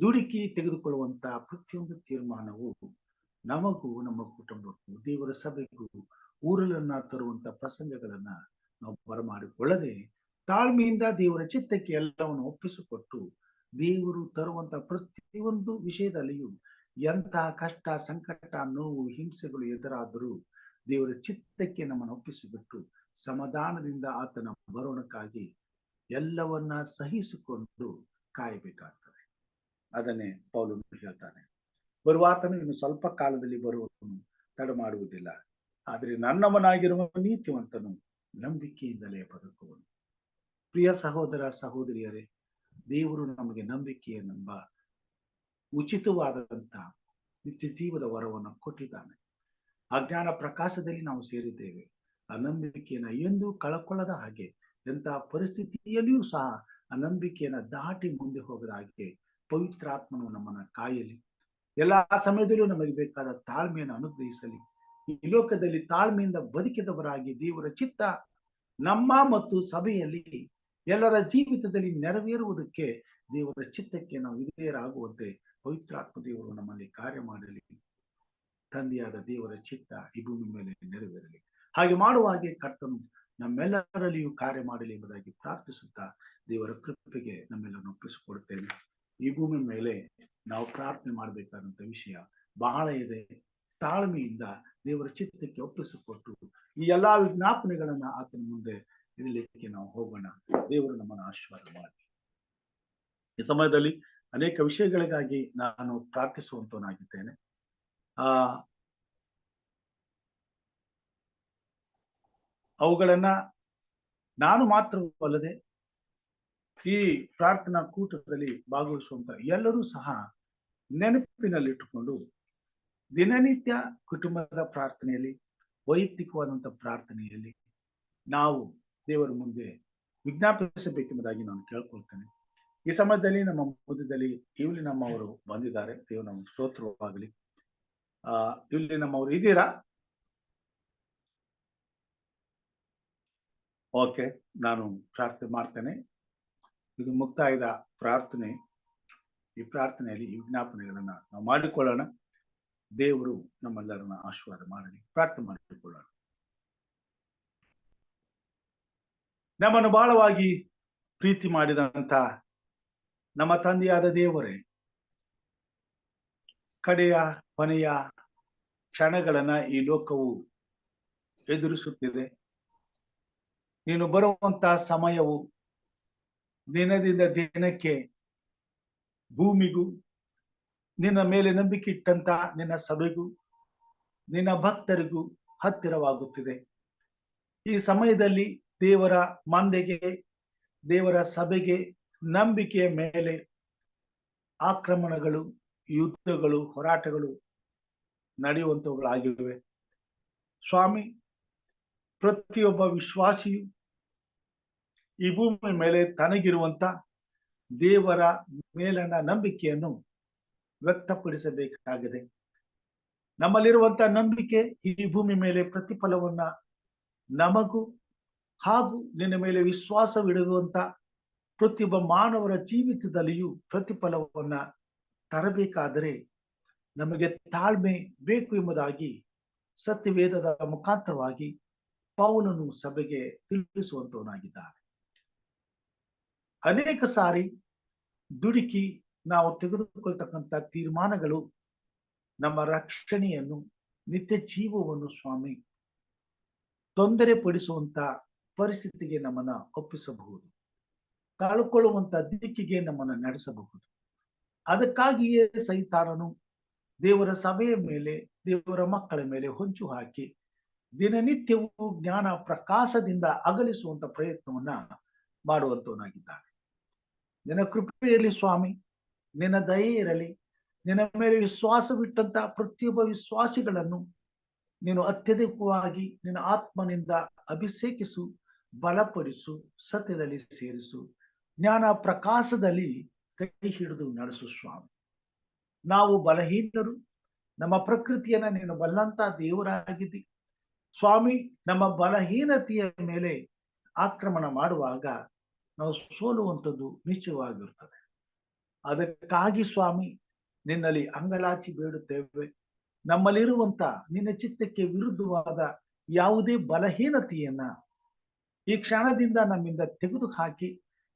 ದುಡುಕಿ ತೆಗೆದುಕೊಳ್ಳುವಂತ ಪ್ರತಿಯೊಂದು ತೀರ್ಮಾನವು ನಮಗೂ, ನಮ್ಮ ಕುಟುಂಬಕ್ಕೂ, ದೇವರ ಸಭೆಗೂ ಊರಲನ್ನ ತರುವಂತ ಪ್ರಸಂಗಗಳನ್ನ ನಾವು ಬರಮಾಡಿಕೊಳ್ಳದೆ ತಾಳ್ಮೆಯಿಂದ ದೇವರ ಚಿತ್ತಕ್ಕೆ ಎಲ್ಲವನ್ನು ಒಪ್ಪಿಸಿಕೊಟ್ಟು, ದೇವರು ತರುವಂತ ಪ್ರತಿಯೊಂದು ವಿಷಯದಲ್ಲಿಯೂ ಎಂತಹ ಕಷ್ಟ, ಸಂಕಟ, ನೋವು, ಹಿಂಸೆಗಳು ಎದುರಾದರೂ ದೇವರ ಚಿತ್ತಕ್ಕೆ ನಮ್ಮನ್ನು ಒಪ್ಪಿಸಿಬಿಟ್ಟು ಸಮಾಧಾನದಿಂದ ಆತನ ಬರೋಣಕ್ಕಾಗಿ ಎಲ್ಲವನ್ನ ಸಹಿಸಿಕೊಂಡು ಕಾಯಬೇಕಾಗ್ತದೆ. ಅದನ್ನೇ ಪೌಲನು ಹೇಳ್ತಾನೆ, ಬರುವಾತನು ಇನ್ನು ಸ್ವಲ್ಪ ಕಾಲದಲ್ಲಿ ಬರುವನು, ತಡ ಮಾಡುವುದಿಲ್ಲ. ಆದರೆ ನನ್ನವನಾಗಿರುವ ನೀತಿವಂತನು ನಂಬಿಕೆಯಿಂದಲೇ ಬದುಕುವನು. ಪ್ರಿಯ ಸಹೋದರ ಸಹೋದರಿಯರೇ, ದೇವರು ನಮಗೆ ನಂಬಿಕೆಯನ್ನೆಂಬ ಉಚಿತವಾದಂತ ನಿತ್ಯ ಜೀವದ ವರವನ್ನು ಕೊಟ್ಟಿದ್ದಾನೆ. ಅಜ್ಞಾನ ಪ್ರಕಾಶದಲ್ಲಿ ನಾವು ಸೇರಿದ್ದೇವೆ. ಆ ನಂಬಿಕೆಯನ್ನ ಎಂದೂ ಕಳಕೊಳ್ಳದ ಹಾಗೆ, ಎಂತಹ ಪರಿಸ್ಥಿತಿಯಲ್ಲಿಯೂ ಸಹ ಆ ನಂಬಿಕೆಯನ್ನ ದಾಟಿ ಮುಂದೆ ಹೋಗದ ಹಾಗೆ ಪವಿತ್ರಾತ್ಮನು ನಮ್ಮನ್ನ ಕಾಯಲಿ. ಎಲ್ಲಾ ಸಮಯದಲ್ಲೂ ನಮಗೆ ಬೇಕಾದ ತಾಳ್ಮೆಯನ್ನು ಅನುಗ್ರಹಿಸಲಿ. ಈ ಲೋಕದಲ್ಲಿ ತಾಳ್ಮೆಯಿಂದ ಬದುಕಿದವರಾಗಿ ದೇವರ ಚಿತ್ತ ನಮ್ಮ ಮತ್ತು ಸಭೆಯಲ್ಲಿ ಎಲ್ಲರ ಜೀವಿತದಲ್ಲಿ ನೆರವೇರುವುದಕ್ಕೆ, ದೇವರ ಚಿತ್ತಕ್ಕೆ ನಾವು ವಿಧೇಯರಾಗುವಂತೆ ಪವಿತ್ರಾತ್ಮ ದೇವರು ನಮ್ಮಲ್ಲಿ ಕಾರ್ಯ ಮಾಡಲಿ. ತಂದೆಯಾದ ದೇವರ ಚಿತ್ತ ಈ ಭೂಮಿ ಮೇಲೆ ನೆರವೇರಲಿ. ಹಾಗೆ ಮಾಡುವ ಹಾಗೆ ಕರ್ತನು ನಮ್ಮೆಲ್ಲರಲ್ಲಿಯೂ ಕಾರ್ಯ ಮಾಡಲಿ ಎಂಬುದಾಗಿ ಪ್ರಾರ್ಥಿಸುತ್ತಾ ದೇವರ ಕೃಪೆಗೆ ನಮ್ಮೆಲ್ಲರನ್ನು ಒಪ್ಪಿಸಿಕೊಡುತ್ತೇನೆ. ಈ ಭೂಮಿ ಮೇಲೆ ನಾವು ಪ್ರಾರ್ಥನೆ ಮಾಡಬೇಕಾದಂತ ವಿಷಯ ಬಹಳ ಇದೆ. ತಾಳ್ಮೆಯಿಂದ ದೇವರ ಚಿತ್ತಕ್ಕೆ ಒಪ್ಪಿಸಿಕೊಟ್ಟು ಈ ಎಲ್ಲಾ ವಿಜ್ಞಾಪನೆಗಳನ್ನ ಆತನ ಮುಂದೆ ಇಡಲಿಕ್ಕೆ ನಾವು ಹೋಗೋಣ. ದೇವರು ನಮ್ಮನ್ನು ಆಶೀರ್ವಾದ ಮಾಡಿ. ಈ ಸಮಯದಲ್ಲಿ ಅನೇಕ ವಿಷಯಗಳಿಗಾಗಿ ನಾನು ಪ್ರಾರ್ಥಿಸುವಂತವನಾಗಿದ್ದೇನೆ. ಅವುಗಳನ್ನ ನಾನು ಮಾತ್ರವಲ್ಲದೆ ಈ ಪ್ರಾರ್ಥನಾ ಕೂಟದಲ್ಲಿ ಭಾಗವಹಿಸುವಂತ ಎಲ್ಲರೂ ಸಹ ನೆನಪಿನಲ್ಲಿಟ್ಟುಕೊಂಡು ದಿನನಿತ್ಯ ಕುಟುಂಬದ ಪ್ರಾರ್ಥನೆಯಲ್ಲಿ, ವೈಯಕ್ತಿಕವಾದಂತ ಪ್ರಾರ್ಥನೆಯಲ್ಲಿ ನಾವು ದೇವರ ಮುಂದೆ ವಿಜ್ಞಾಪಿಸಬೇಕೆಂಬುದಾಗಿ ನಾನು ಕೇಳ್ಕೊಳ್ತೇನೆ. ಈ ಸಮಯದಲ್ಲಿ ನಮ್ಮ ಮಧ್ಯದಲ್ಲಿ ಇವಲಿ ನಮ್ಮವರು ಬಂದಿದ್ದಾರೆ. ದೇವರು ನಮ್ಮ ಸ್ತೋತ್ರವಾಗಲಿ. ಇವಲಿ ನಮ್ಮವರು ಇದ್ದೀರಾ? ಓಕೆ, ನಾನು ಪ್ರಾರ್ಥನೆ ಮಾಡ್ತೇನೆ. ಇದು ಮುಕ್ತಾಯದ ಪ್ರಾರ್ಥನೆ. ಈ ಪ್ರಾರ್ಥನೆಯಲ್ಲಿ ಈ ವಿಜ್ಞಾಪನೆಗಳನ್ನ ನಾವು ಮಾಡಿಕೊಳ್ಳೋಣ. ದೇವರು ನಮ್ಮೆಲ್ಲರನ್ನ ಆಶೀರ್ವಾದ ಮಾಡಲಿ. ಪ್ರಾರ್ಥನೆ ಮಾಡಿಕೊಳ್ಳೋಣ. ನಮ್ಮನ್ನು ಬಹಳವಾಗಿ ಪ್ರೀತಿ ಮಾಡಿದಂತ ನಮ್ಮ ತಂದೆಯಾದ ದೇವರೇ, ಕಡೆಯ ಕೊನೆಯ ಕ್ಷಣಗಳನ್ನ ಈ ಲೋಕವು ಎದುರಿಸುತ್ತಿದೆ. ನೀನು ಬರುವಂತ ಸಮಯವು ದಿನದಿಂದ ದಿನಕ್ಕೆ ಭೂಮಿಗೂ, ನಿನ್ನ ಮೇಲೆ ನಂಬಿಕೆ ಇಟ್ಟಂತ ನಿನ್ನ ಸಭೆಗೂ, ನಿನ್ನ ಭಕ್ತರಿಗೂ ಹತ್ತಿರವಾಗುತ್ತಿದೆ. ಈ ಸಮಯದಲ್ಲಿ ದೇವರ ಮಂದೆಗೆ ದೇವರ ಸಭೆಗೆ ನಂಬಿಕೆಯ ಮೇಲೆ ಆಕ್ರಮಣಗಳು, ಯುದ್ಧಗಳು, ಹೋರಾಟಗಳು ನಡೆಯುವಂತವುಗಳಾಗಿವೆ. ಸ್ವಾಮಿ, ಪ್ರತಿಯೊಬ್ಬ ವಿಶ್ವಾಸಿಯು ಈ ಭೂಮಿ ಮೇಲೆ ತನಗಿರುವಂತ ದೇವರ ಮೇಲನ ನಂಬಿಕೆಯನ್ನು ವ್ಯಕ್ತಪಡಿಸಬೇಕಾಗಿದೆ. ನಮ್ಮಲ್ಲಿರುವಂತ ನಂಬಿಕೆ ಈ ಭೂಮಿ ಮೇಲೆ ಪ್ರತಿಫಲವನ್ನ ನಮಗೂ ಹಾಗೂ ನಿನ್ನ ಮೇಲೆ ವಿಶ್ವಾಸವಿಡುವಂತ ಪ್ರತಿಯೊಬ್ಬ ಮಾನವರ ಜೀವಿತದಲ್ಲಿಯೂ ಪ್ರತಿಫಲವನ್ನ ತರಬೇಕಾದರೆ ನಮಗೆ ತಾಳ್ಮೆ ಬೇಕು ಎಂಬುದಾಗಿ ಸತ್ಯವೇದದ ಮುಖಾಂತರವಾಗಿ ಪೌಲನು ಸಭೆಗೆ ತಿಳಿಸುವಂತವನಾಗಿದ್ದಾನೆ. ಅನೇಕ ಸಾರಿ ದುಡುಕಿ ನಾವು ತೆಗೆದುಕೊಳ್ತಕ್ಕಂಥ ತೀರ್ಮಾನಗಳು ನಮ್ಮ ರಕ್ಷಣೆಯನ್ನು, ನಿತ್ಯ ಜೀವವನ್ನು ಸ್ವಾಮಿ ತೊಂದರೆ ಪಡಿಸುವಂತ ಪರಿಸ್ಥಿತಿಗೆ ನಮ್ಮನ್ನ ಒಪ್ಪಿಸಬಹುದು, ಕಳ್ಕೊಳ್ಳುವಂತ ದಿಕ್ಕಿಗೆ ನಮ್ಮನ್ನ ನಡೆಸಬಹುದು. ಅದಕ್ಕಾಗಿಯೇ ಸೈತಾನನು ದೇವರ ಸಭೆಯ ಮೇಲೆ, ದೇವರ ಮಕ್ಕಳ ಮೇಲೆ ಹೊಂಚು ಹಾಕಿ ದಿನನಿತ್ಯವೂ ಜ್ಞಾನ ಪ್ರಕಾಶದಿಂದ ಅಗಲಿಸುವಂತ ಪ್ರಯತ್ನವನ್ನ ಮಾಡುವಂತವನಾಗಿದ್ದಾನೆ. ನಿನ್ನ ಕೃಪೆ ಇರಲಿ ಸ್ವಾಮಿ, ನಿನ್ನ ದಯೆ ಇರಲಿ. ನಿನ್ನ ಮೇಲೆ ವಿಶ್ವಾಸವಿಟ್ಟಂತ ಪ್ರತಿಯೊಬ್ಬ ವಿಶ್ವಾಸಿಗಳನ್ನು ನೀನು ಅತ್ಯಧಿಕವಾಗಿ ನಿನ್ನ ಆತ್ಮನಿಂದ ಅಭಿಷೇಕಿಸು, ಬಲಪಡಿಸು, ಸತ್ಯದಲ್ಲಿ ಸೇರಿಸು, ಜ್ಞಾನ ಪ್ರಕಾಶದಲ್ಲಿ ಕೈ ಹಿಡಿದು ನಡೆಸು ಸ್ವಾಮಿ. ನಾವು ಬಲಹೀನರು, ನಮ್ಮ ಪ್ರಕೃತಿಯನ್ನ ನೀನು ಬಲ್ಲಂತ ದೇವರಾಗಿದ್ದಿ ಸ್ವಾಮಿ. ನಮ್ಮ ಬಲಹೀನತೆಯ ಮೇಲೆ ಆಕ್ರಮಣ ಮಾಡುವಾಗ ನಾವು ಸೋಲುವಂಥದ್ದು ನಿಶ್ಚಯವಾಗಿರುತ್ತದೆ. ಅದಕ್ಕಾಗಿ ಸ್ವಾಮಿ ನಿನ್ನಲ್ಲಿ ಅಂಗಲಾಚಿ ಬೇಡುತ್ತೇವೆ. ನಮ್ಮಲ್ಲಿರುವಂತ ನಿನ್ನ ಚಿತ್ತಕ್ಕೆ ವಿರುದ್ಧವಾದ ಯಾವುದೇ ಬಲಹೀನತೆಯನ್ನ ಈ ಕ್ಷಣದಿಂದ ನಮ್ಮಿಂದ ತೆಗೆದು ಹಾಕಿ,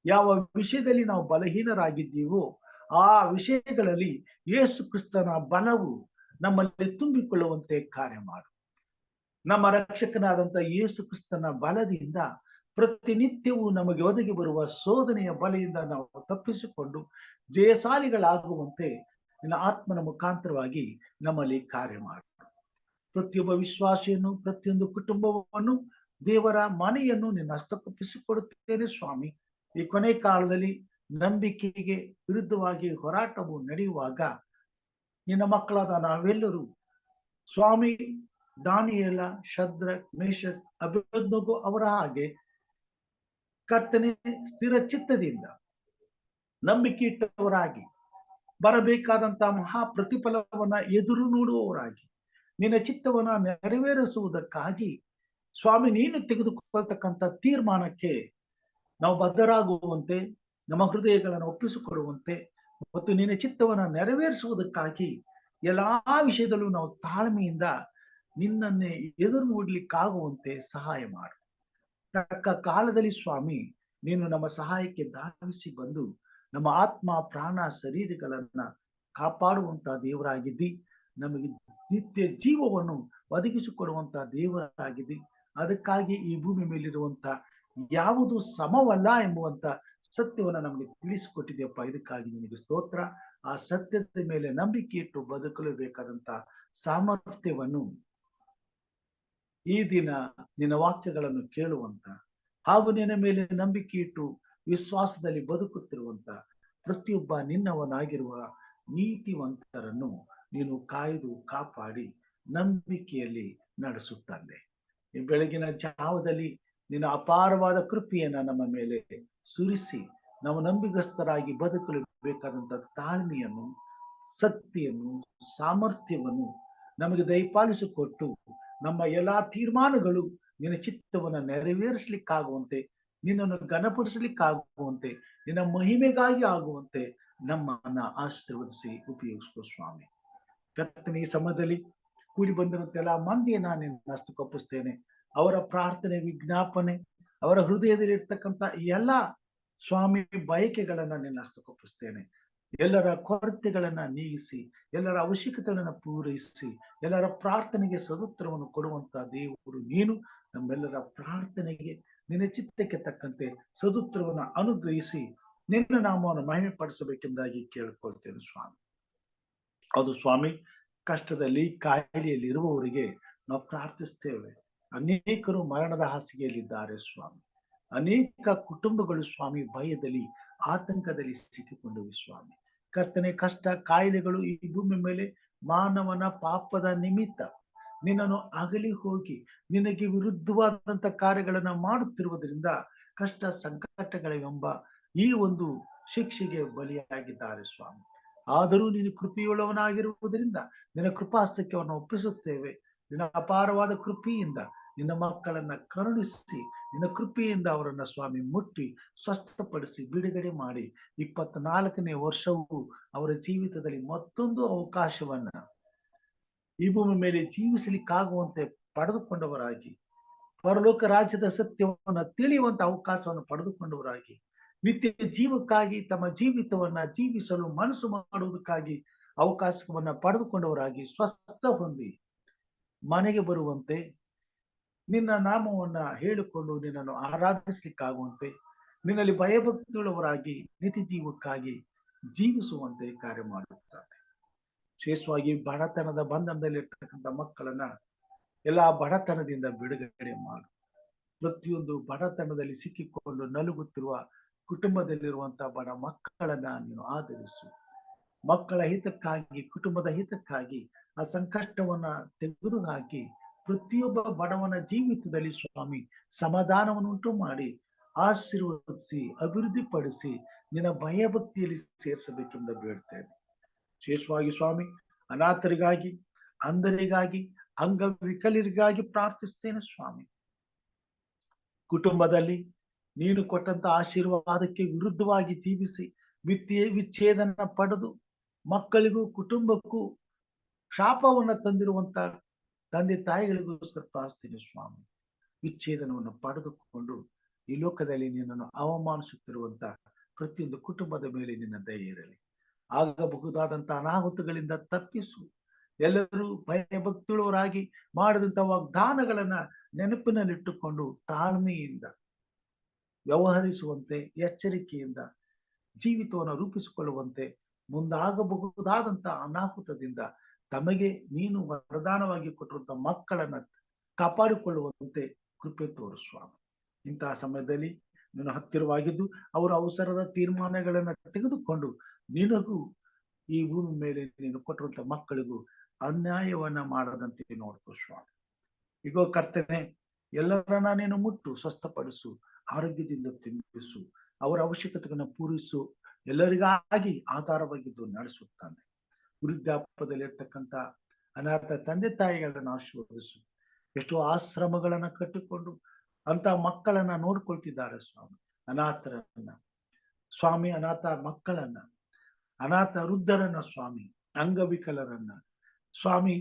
ಯಾವ ವಿಷಯದಲ್ಲಿ ನಾವು ಬಲಹೀನರಾಗಿದ್ದೀವೋ ಆ ವಿಷಯಗಳಲ್ಲಿ ಯೇಸು ಕ್ರಿಸ್ತನ ಬಲವು ನಮ್ಮಲ್ಲಿ ತುಂಬಿಕೊಳ್ಳುವಂತೆ ಕಾರ್ಯ ಮಾಡು. ನಮ್ಮ ರಕ್ಷಕನಾದಂತ ಯೇಸು ಕ್ರಿಸ್ತನ ಬಲದಿಂದ ಪ್ರತಿನಿತ್ಯವೂ ನಮಗೆ ಒದಗಿ ಬರುವ ಶೋಧನೆಯ ಬಲೆಯಿಂದ ನಾವು ತಪ್ಪಿಸಿಕೊಂಡು ಜಯಶಾಲಿಗಳಾಗುವಂತೆ ನಿನ್ನ ಆತ್ಮನ ಮುಖಾಂತರವಾಗಿ ನಮ್ಮಲ್ಲಿ ಕಾರ್ಯ ಮಾಡು. ಪ್ರತಿಯೊಬ್ಬ ವಿಶ್ವಾಸಿಯನ್ನು, ಪ್ರತಿಯೊಂದು ಕುಟುಂಬವನ್ನು, ದೇವರ ಮನೆಯನ್ನು ನಿನ್ನ ಹಸ್ತಕ್ಕೊಪ್ಪಿಸಿಕೊಡುತ್ತೇನೆ ಸ್ವಾಮಿ. ಈ ಕೊನೆ ಕಾಲದಲ್ಲಿ ನಂಬಿಕೆಗೆ ವಿರುದ್ಧವಾಗಿ ಹೋರಾಟವು ನಡೆಯುವಾಗ ನಿನ್ನ ಮಕ್ಕಳಾದ ನಾವೆಲ್ಲರೂ ಸ್ವಾಮಿ ದಾನಿಯೇಲ, ಶದ್ರಕ್, ಮೇಷಕ್, ಅಬೇದ್ನೆಗೋ ಅವರ ಹಾಗೆ ಕರ್ತನೆ ಸ್ಥಿರ ಚಿತ್ತದಿಂದ ನಂಬಿಕೆ ಇಟ್ಟವರಾಗಿ ಬರಬೇಕಾದಂತ ಮಹಾ ಪ್ರತಿಫಲವನ್ನ ಎದುರು ನೋಡುವವರಾಗಿ ನಿನ್ನ ಚಿತ್ತವನ್ನ ನೆರವೇರಿಸುವುದಕ್ಕಾಗಿ ಸ್ವಾಮಿ ನೀನು ತೆಗೆದುಕೊಳ್ತಕ್ಕಂಥ ತೀರ್ಮಾನಕ್ಕೆ ನಾವು ಬದ್ಧರಾಗುವಂತೆ, ನಮ್ಮ ಹೃದಯಗಳನ್ನು ಒಪ್ಪಿಸಿಕೊಡುವಂತೆ ಮತ್ತು ನಿನ್ನ ಚಿತ್ತವನ್ನ ನೆರವೇರಿಸುವುದಕ್ಕಾಗಿ ಎಲ್ಲಾ ವಿಷಯದಲ್ಲೂ ನಾವು ತಾಳ್ಮೆಯಿಂದ ನಿನ್ನನ್ನೇ ಎದುರು ನೋಡ್ಲಿಕ್ಕಾಗುವಂತೆ ಸಹಾಯ ಮಾಡು. ತಕ್ಕ ಕಾಲದಲ್ಲಿ ಸ್ವಾಮಿ ನೀನು ನಮ್ಮ ಸಹಾಯಕ್ಕೆ ಧಾವಿಸಿ ಬಂದು ನಮ್ಮ ಆತ್ಮ, ಪ್ರಾಣ, ಶರೀರಗಳನ್ನ ಕಾಪಾಡುವಂತ ದೇವರಾಗಿದ್ದಿ. ನಮಗೆ ನಿತ್ಯ ಜೀವವನ್ನು ಒದಗಿಸಿಕೊಡುವಂತ ದೇವರಾಗಿದ್ದಿ. ಅದಕ್ಕಾಗಿ ಈ ಭೂಮಿ ಮೇಲಿರುವಂತ ಯಾವುದು ಸಮವಲ್ಲ ಎಂಬುವಂತ ಸತ್ಯವನ್ನ ನಮಗೆ ತಿಳಿಸಿಕೊಟ್ಟಿದೆಯಪ್ಪ. ಇದಕ್ಕಾಗಿ ನಿನಗೆ ಸ್ತೋತ್ರ. ಆ ಸತ್ಯದ ಮೇಲೆ ನಂಬಿಕೆ ಇಟ್ಟು ಬದುಕಲು ಬೇಕಾದಂತ ಸಾಮರ್ಥ್ಯವನ್ನು ಈ ದಿನ ನಿನ್ನ ವಾಕ್ಯಗಳನ್ನು ಕೇಳುವಂತ ಹಾಗೂ ನಿನ್ನ ಮೇಲೆ ನಂಬಿಕೆ ಇಟ್ಟು ವಿಶ್ವಾಸದಲ್ಲಿ ಬದುಕುತ್ತಿರುವಂತ ಪ್ರತಿಯೊಬ್ಬ ನಿನ್ನವನಾಗಿರುವ ನೀತಿವಂತರನ್ನು ನೀನು ಕಾಯ್ದು ಕಾಪಾಡಿ ನಂಬಿಕೆಯಲ್ಲಿ ನಡೆಸುತ್ತಂದೆ. ಈ ಬೆಳಗಿನ ಜಾವದಲ್ಲಿ ನಿನ್ನ ಅಪಾರವಾದ ಕೃಪೆಯನ್ನ ನಮ್ಮ ಮೇಲೆ ಸುರಿಸಿ ನಾವು ನಂಬಿಗಸ್ತರಾಗಿ ಬದುಕಲು ಬೇಕಾದಂತ ತಾಳ್ಮೆಯನ್ನು, ಶಕ್ತಿಯನ್ನು, ಸಾಮರ್ಥ್ಯವನ್ನು ನಮಗೆ ದಯಪಾಲಿಸಿಕೊಟ್ಟು ನಮ್ಮ ಎಲ್ಲಾ ತೀರ್ಮಾನಗಳು ನಿನ್ನ ಚಿತ್ತವನ್ನು ನೆರವೇರಿಸಲಿಕ್ಕಾಗುವಂತೆ, ನಿನ್ನನ್ನು ಘನಪಡಿಸಲಿಕ್ಕಾಗುವಂತೆ, ನಿನ್ನ ಮಹಿಮೆಗಾಗಿ ಆಗುವಂತೆ ನಮ್ಮನ್ನ ಆಶೀರ್ವದಿಸಿ ಉಪಯೋಗಿಸ್ಕೋ ಸ್ವಾಮಿ. ಕರ್ತನ ಈ ಸಮಯದಲ್ಲಿ ಕೂಡಿ ಬಂದಿರುವಂತೆಲ್ಲ ಮಂದಿಯನ್ನ ನಿನ್ನ ಹಸ್ತಕ್ಕೊಪ್ಪಿಸ್ತೇನೆ. ಅವರ ಪ್ರಾರ್ಥನೆ, ವಿಜ್ಞಾಪನೆ, ಅವರ ಹೃದಯದಲ್ಲಿ ಇರ್ತಕ್ಕಂಥ ಎಲ್ಲ ಸ್ವಾಮಿ ಬಯಕೆಗಳನ್ನ ನಿನ್ನ ಹಸ್ತಕ್ಕೊಪ್ಪಿಸ್ತೇನೆ. ಎಲ್ಲರ ಕೊರತೆಗಳನ್ನ ನೀಗಿಸಿ, ಎಲ್ಲರ ಅವಶ್ಯಕತೆಗಳನ್ನ ಪೂರೈಸಿ, ಎಲ್ಲರ ಪ್ರಾರ್ಥನೆಗೆ ಸದುತ್ತರವನ್ನು ಕೊಡುವಂತ ದೇವರು ನೀನು. ನಮ್ಮೆಲ್ಲರ ಪ್ರಾರ್ಥನೆಗೆ ನಿನ್ನ ಚಿತ್ತಕ್ಕೆ ತಕ್ಕಂತೆ ಸದುತ್ತರವನ್ನು ಅನುಗ್ರಹಿಸಿ ನಿನ್ನ ನಾಮವನ್ನು ಮಹಿಮೆ ಪಡಿಸಬೇಕೆಂದಾಗಿ ಕೇಳಿಕೊಳ್ತೇನೆ ಸ್ವಾಮಿ. ಹೌದು ಸ್ವಾಮಿ, ಕಷ್ಟದಲ್ಲಿ, ಕಾಯಿಲೆಯಲ್ಲಿ ಇರುವವರಿಗೆ ನಾವು ಪ್ರಾರ್ಥಿಸ್ತೇವೆ. ಅನೇಕರು ಮರಣದ ಹಾಸಿಗೆಯಲ್ಲಿದ್ದಾರೆ ಸ್ವಾಮಿ. ಅನೇಕ ಕುಟುಂಬಗಳು ಸ್ವಾಮಿ ಭಯದಲ್ಲಿ, ಆತಂಕದಲ್ಲಿ ಸಿಕ್ಕಿಕೊಂಡವು ಸ್ವಾಮಿ. ಕರ್ತನೆ, ಕಷ್ಟ ಕಾಯಿಲೆಗಳು ಈ ಭೂಮಿ ಮೇಲೆ ಮಾನವನ ಪಾಪದ ನಿಮಿತ್ತ ನಿನ್ನನ್ನು ಅಗಲಿ ಹೋಗಿ ನಿನಗೆ ವಿರುದ್ಧವಾದಂತ ಕಾರ್ಯಗಳನ್ನ ಮಾಡುತ್ತಿರುವುದರಿಂದ ಕಷ್ಟ ಸಂಕಟಗಳೆಂಬ ಈ ಒಂದು ಶಿಕ್ಷೆಗೆ ಬಲಿಯಾಗಿದ್ದಾರೆ ಸ್ವಾಮಿ. ಆದರೂ ನೀನು ಕೃಪೆಯುಳ್ಳವನಾಗಿರುವುದರಿಂದ ನಿನ್ನ ಕೃಪಾಸ್ತಕ್ಕೆ ಅವರನ್ನು ಒಪ್ಪಿಸುತ್ತೇವೆ. ನಿನ್ನ ಅಪಾರವಾದ ಕೃಪೆಯಿಂದ ನಿನ್ನ ಮಕ್ಕಳನ್ನ ಕರುಣಿಸಿ, ನಿನ್ನ ಕೃಪೆಯಿಂದ ಅವರನ್ನ ಸ್ವಾಮಿ ಮುಟ್ಟಿ ಸ್ವಸ್ಥಪಡಿಸಿ ಬಿಡುಗಡೆ ಮಾಡಿ 24ನೇ ವರ್ಷವು ಅವರ ಜೀವಿತದಲ್ಲಿ ಮತ್ತೊಂದು ಅವಕಾಶವನ್ನ ಈ ಭೂಮಿ ಮೇಲೆ ಜೀವಿಸಲಿಕ್ಕಾಗುವಂತೆ ಪಡೆದುಕೊಂಡವರಾಗಿ, ಪರಲೋಕ ರಾಜ್ಯದ ಸತ್ಯವನ್ನ ತಿಳಿಯುವಂತ ಅವಕಾಶವನ್ನು ಪಡೆದುಕೊಂಡವರಾಗಿ, ನಿತ್ಯ ಜೀವಕ್ಕಾಗಿ ತಮ್ಮ ಜೀವಿತವನ್ನ ಜೀವಿಸಲು ಮನಸ್ಸು ಮಾಡುವುದಕ್ಕಾಗಿ ಅವಕಾಶವನ್ನ ಪಡೆದುಕೊಂಡವರಾಗಿ ಸ್ವಸ್ಥ ಹೊಂದಿ ಮನೆಗೆ ಬರುವಂತೆ, ನಿನ್ನ ನಾಮವನ್ನ ಹೇಳಿಕೊಂಡು ನಿನ್ನನ್ನು ಆರಾಧಿಸಲಿಕ್ಕಾಗುವಂತೆ, ನಿನ್ನಲ್ಲಿ ಭಯಭಕ್ತಿಯುಳ್ಳವರಾಗಿ ನಿತ್ಯ ಜೀವಕ್ಕಾಗಿ ಜೀವಿಸುವಂತೆ ಕಾರ್ಯ ಮಾಡುತ್ತಾರೆ. ವಿಶೇಷವಾಗಿ ಬಡತನದ ಬಂಧನದಲ್ಲಿರ್ತಕ್ಕಂಥ ಮಕ್ಕಳನ್ನ ಎಲ್ಲಾ ಬಡತನದಿಂದ ಬಿಡುಗಡೆ ಮಾಡು. ಪ್ರತಿಯೊಂದು ಬಡತನದಲ್ಲಿ ಸಿಕ್ಕಿಕೊಂಡು ನಲುಗುತ್ತಿರುವ ಕುಟುಂಬದಲ್ಲಿರುವಂತಹ ಬಡ ಮಕ್ಕಳನ್ನ ನೀನು ಆಧರಿಸು. ಮಕ್ಕಳ ಹಿತಕ್ಕಾಗಿ, ಕುಟುಂಬದ ಹಿತಕ್ಕಾಗಿ ಆ ಸಂಕಷ್ಟವನ್ನ ತೆಗೆದುಹಾಕಿ ಪ್ರತಿಯೊಬ್ಬ ಬಡವನ ಜೀವಿತದಲ್ಲಿ ಸ್ವಾಮಿ ಸಮಾಧಾನವನ್ನುಂಟು ಮಾಡಿ ಆಶೀರ್ವದಿಸಿ ಅಭಿವೃದ್ಧಿಪಡಿಸಿ ನಿನ್ನ ಭಯಭಕ್ತಿಯಲ್ಲಿ ಸೇರಿಸಬೇಕೆಂದು ಬೇಡ್ತೇನೆ. ವಿಶೇಷವಾಗಿ ಸ್ವಾಮಿ ಅನಾಥರಿಗಾಗಿ, ಅಂಧರಿಗಾಗಿ, ಅಂಗವಿಕಲರಿಗಾಗಿ ಪ್ರಾರ್ಥಿಸ್ತೇನೆ ಸ್ವಾಮಿ. ಕುಟುಂಬದಲ್ಲಿ ನೀನು ಕೊಟ್ಟಂತ ಆಶೀರ್ವಾದಕ್ಕೆ ವಿರುದ್ಧವಾಗಿ ಜೀವಿಸಿ ವಿಚ್ಛೇದನ ಪಡೆದು ಮಕ್ಕಳಿಗೂ ಕುಟುಂಬಕ್ಕೂ ಶಾಪವನ್ನ ತಂದಿರುವಂತ ತಂದೆ ತಾಯಿಗಳಿಗೋಸ್ಕರ ಪ್ರಾರ್ಥಿಸ್ತೇನೆ ಸ್ವಾಮಿ. ವಿಚ್ಛೇದನವನ್ನು ಪಡೆದುಕೊಂಡು ಈ ಲೋಕದಲ್ಲಿ ನಿನ್ನನ್ನು ಅವಮಾನಿಸುತ್ತಿರುವಂತ ಪ್ರತಿಯೊಂದು ಕುಟುಂಬದ ಮೇಲೆ ನಿನ್ನ ದಯೆ ಇರಲಿ. ಆಗಬಹುದಾದಂತ ಅನಾಹುತಗಳಿಂದ ತಪ್ಪಿಸು. ಎಲ್ಲರೂ ಭಯಭಕ್ತಿಯುಳ್ಳವರಾಗಿ ಮಾಡಿದಂತ ವಾಗ್ದಾನಗಳನ್ನ ನೆನಪಿನಲ್ಲಿಟ್ಟುಕೊಂಡು ತಾಳ್ಮೆಯಿಂದ ವ್ಯವಹರಿಸುವಂತೆ, ಎಚ್ಚರಿಕೆಯಿಂದ ಜೀವಿತವನ್ನು ರೂಪಿಸಿಕೊಳ್ಳುವಂತೆ, ಮುಂದಾಗಬಹುದಾದಂತ ಅನಾಹುತದಿಂದ ತಮಗೆ ನೀನು ವರದಾನವಾಗಿ ಕೊಟ್ಟಿರುವಂತ ಮಕ್ಕಳನ್ನ ಕಾಪಾಡಿಕೊಳ್ಳುವಂತೆ ಕೃಪೆ ತೋರು ಸ್ವಾಮಿ. ಇಂತಹ ಸಮಯದಲ್ಲಿ ನೀನು ಹತ್ತಿರವಾಗಿದ್ದು ಅವರ ಅವಸರದ ತೀರ್ಮಾನಗಳನ್ನ ತೆಗೆದುಕೊಂಡು ನಿನಗೂ ಈ ಭೂಮಿ ಮೇಲೆ ನೀನು ಕೊಟ್ಟಿರುವಂತ ಮಕ್ಕಳಿಗೂ ಅನ್ಯಾಯವನ್ನ ಮಾಡದಂತೆ ನೋಡ್ಕೋ ಸ್ವಾಮಿ. ಈಗ ಕರ್ತನೆ, ಎಲ್ಲರನ್ನ ನೀನು ಮುಟ್ಟು ಸ್ವಸ್ಥಪಡಿಸು, ಆರೋಗ್ಯದಿಂದ ತುಂಬಿಸು, ಅವರ ಅವಶ್ಯಕತೆಗಳನ್ನ ಪೂರೈಸು, ಎಲ್ಲರಿಗಾಗಿ ಆಧಾರವಾಗಿದ್ದು ನಡೆಸುತ್ತಾನೆ. ವೃದ್ಧಾಪ್ಯದಲ್ಲಿರ್ತಕ್ಕಂಥ ಅನಾಥ ತಂದೆ ತಾಯಿಗಳನ್ನ ಆಶೀರ್ವದಿಸು. ಎಷ್ಟೋ ಆಶ್ರಮಗಳನ್ನ ಕಟ್ಟಿಕೊಂಡು ಅಂತ ಮಕ್ಕಳನ್ನ ನೋಡ್ಕೊಳ್ತಿದ್ದಾರೆ ಸ್ವಾಮಿ. ಅನಾಥರನ್ನ ಸ್ವಾಮಿ, ಅನಾಥ ಮಕ್ಕಳನ್ನ, ಅನಾಥ ವೃದ್ಧರನ್ನ ಸ್ವಾಮಿ, ಅಂಗವಿಕಲರನ್ನ ಸ್ವಾಮಿ,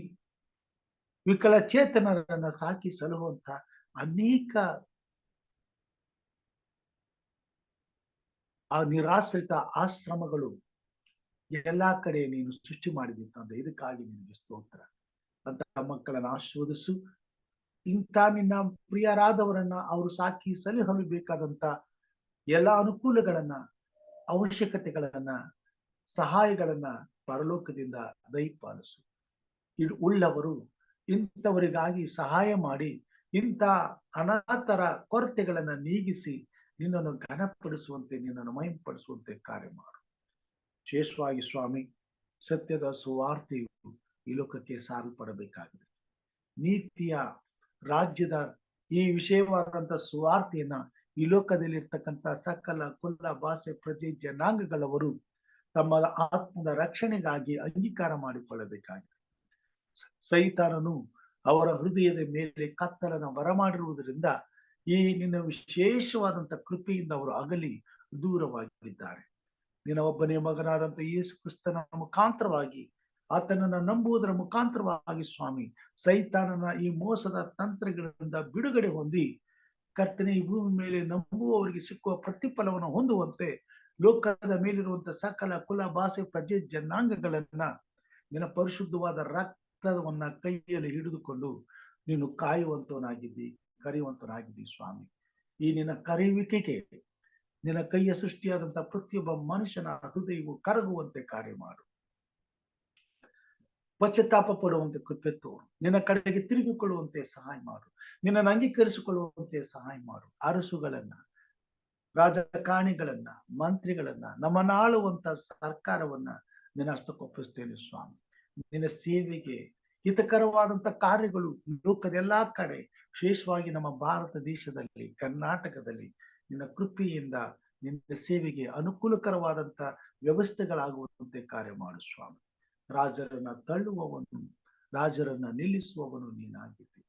ವಿಕಲಚೇತನರನ್ನ ಸಾಕಿ ಸಲಹುವಂತ ಅನೇಕ ಆ ನಿರಾಶ್ರಿತ ಆಶ್ರಮಗಳು ಎಲ್ಲಾ ಕಡೆ ನೀನು ಸೃಷ್ಟಿ ಮಾಡಿದಂತ ಇದಕ್ಕಾಗಿ ನಿನಗೆ ಸ್ತೋತ್ರ. ಅಂತ ಮಕ್ಕಳನ್ನ ಆಶೀರ್ವದಿಸು. ಇಂಥ ನಿನ್ನ ಪ್ರಿಯರಾದವರನ್ನ ಅವರು ಸಾಕಿ ಸಲಹಲು ಬೇಕಾದಂತ ಎಲ್ಲ ಅನುಕೂಲಗಳನ್ನ, ಅವಶ್ಯಕತೆಗಳನ್ನ, ಸಹಾಯಗಳನ್ನ ಪರಲೋಕದಿಂದ ದಯಪಾಲಿಸು. ಉಳ್ಳವರು ಇಂಥವರಿಗಾಗಿ ಸಹಾಯ ಮಾಡಿ ಇಂಥ ಅನಾಥರ ಕೊರತೆಗಳನ್ನ ನೀಗಿಸಿ ನಿನ್ನನ್ನು ಘನಪಡಿಸುವಂತೆ, ನಿನ್ನನ್ನು ಮಹಿಂಪಡಿಸುವಂತೆ ಕಾರ್ಯ ಮಾಡು. ವಿಶೇಷವಾಗಿ ಸ್ವಾಮಿ, ಸತ್ಯದ ಸುವಾರ್ತೆಯು ಈ ಲೋಕಕ್ಕೆ ಸಾರಲ್ಪಡಬೇಕಾಗಿದೆ. ನೀತಿಯ ರಾಜ್ಯದ ಈ ವಿಷಯವಾದಂತ ಸುವಾರ್ತೆಯನ್ನ ಈ ಲೋಕದಲ್ಲಿ ಇರ್ತಕ್ಕಂಥ ಸಕಲ ಕುಲ, ಭಾಷೆ, ಪ್ರಜೆ, ಜನಾಂಗಗಳವರು ತಮ್ಮ ಆತ್ಮದ ರಕ್ಷಣೆಗಾಗಿ ಅಂಗೀಕಾರ ಮಾಡಿಕೊಳ್ಳಬೇಕಾಗಿದೆ. ಸೈತಾನನು ಅವರ ಹೃದಯದ ಮೇಲೆ ಕತ್ತಲನ್ನು ಬರಮಾಡಿರುವುದರಿಂದ ಈ ನಿನ್ನ ವಿಶೇಷವಾದಂತ ಕೃಪೆಯಿಂದ ಅವರು ಅಗಲಿ ದೂರವಾಗಿದ್ದಾರೆ. ನಿನ್ನ ಒಬ್ಬನೇ ಮಗನಾದಂತ ಯೇಸು ಕ್ರಿಸ್ತನ ಮುಖಾಂತರವಾಗಿ, ಆತನನ್ನ ನಂಬುವುದರ ಮುಖಾಂತರವಾಗಿ ಸ್ವಾಮಿ, ಸೈತಾನನ ಈ ಮೋಸದ ತಂತ್ರಗಳಿಂದ ಬಿಡುಗಡೆ ಹೊಂದಿ ಕರ್ತನೆ ಈ ಭೂಮಿ ಮೇಲೆ ನಂಬುವವರಿಗೆ ಸಿಕ್ಕುವ ಪ್ರತಿಫಲವನ್ನು ಹೊಂದುವಂತೆ ಲೋಕದ ಮೇಲಿರುವಂತ ಸಕಲ ಕುಲ, ಭಾಷೆ, ಪ್ರಜೆ, ಜನಾಂಗಗಳನ್ನ ನಿನ್ನ ಪರಿಶುದ್ಧವಾದ ರಕ್ತವನ್ನ ಕೈಯಲ್ಲಿ ಹಿಡಿದುಕೊಂಡು ನೀನು ಕಾಯುವಂತವನಾಗಿದ್ದಿ, ಕರೆಯುವಂತನಾಗಿದ್ದಿ ಸ್ವಾಮಿ. ಈ ನಿನ್ನ ಕರೆಯುವಿಕೆಗೆ ನಿನ್ನ ಕೈಯ ಸೃಷ್ಟಿಯಾದಂತ ಪ್ರತಿಯೊಬ್ಬ ಮನುಷ್ಯನ ಹೃದಯವು ಕರಗುವಂತೆ ಕಾರ್ಯ ಮಾಡು. ಪಶ್ಚಾತ್ತಾಪ ಪಡುವಂತೆ ಕೃಪೆ ತೋರು. ನಿನ್ನ ಕಡೆಗೆ ತಿರುಗಿಕೊಳ್ಳುವಂತೆ ಸಹಾಯ ಮಾಡು. ನಿನ್ನನ್ನು ಅಂಗೀಕರಿಸಿಕೊಳ್ಳುವಂತೆ ಸಹಾಯ ಮಾಡು. ಅರಸುಗಳನ್ನ, ರಾಜಕಾರಣಿಗಳನ್ನ, ಮಂತ್ರಿಗಳನ್ನ, ನಮ್ಮನ್ನಾಳುವಂತ ಸರ್ಕಾರವನ್ನ ನಿನ್ನ ಹಸ್ತಕ್ಕೊಪ್ಪಿಸ್ತೇನೆ ಸ್ವಾಮಿ. ನಿನ್ನ ಸೇವೆಗೆ ಹಿತಕರವಾದಂತ ಕಾರ್ಯಗಳು ಲೋಕದ ಎಲ್ಲಾ ಕಡೆ, ವಿಶೇಷವಾಗಿ ನಮ್ಮ ಭಾರತ ದೇಶದಲ್ಲಿ, ಕರ್ನಾಟಕದಲ್ಲಿ ನಿನ್ನ ಕೃಪೆಯಿಂದ ನಿನ್ನ ಸೇವೆಗೆ ಅನುಕೂಲಕರವಾದಂತ ವ್ಯವಸ್ಥೆಗಳಾಗುವಂತೆ ಕಾರ್ಯ ಮಾಡು ಸ್ವಾಮಿ. ರಾಜರನ್ನ ತಳ್ಳುವವನು, ರಾಜರನ್ನ ನಿಲ್ಲಿಸುವವನು ನೀನಾಗಿದ್ದಿ.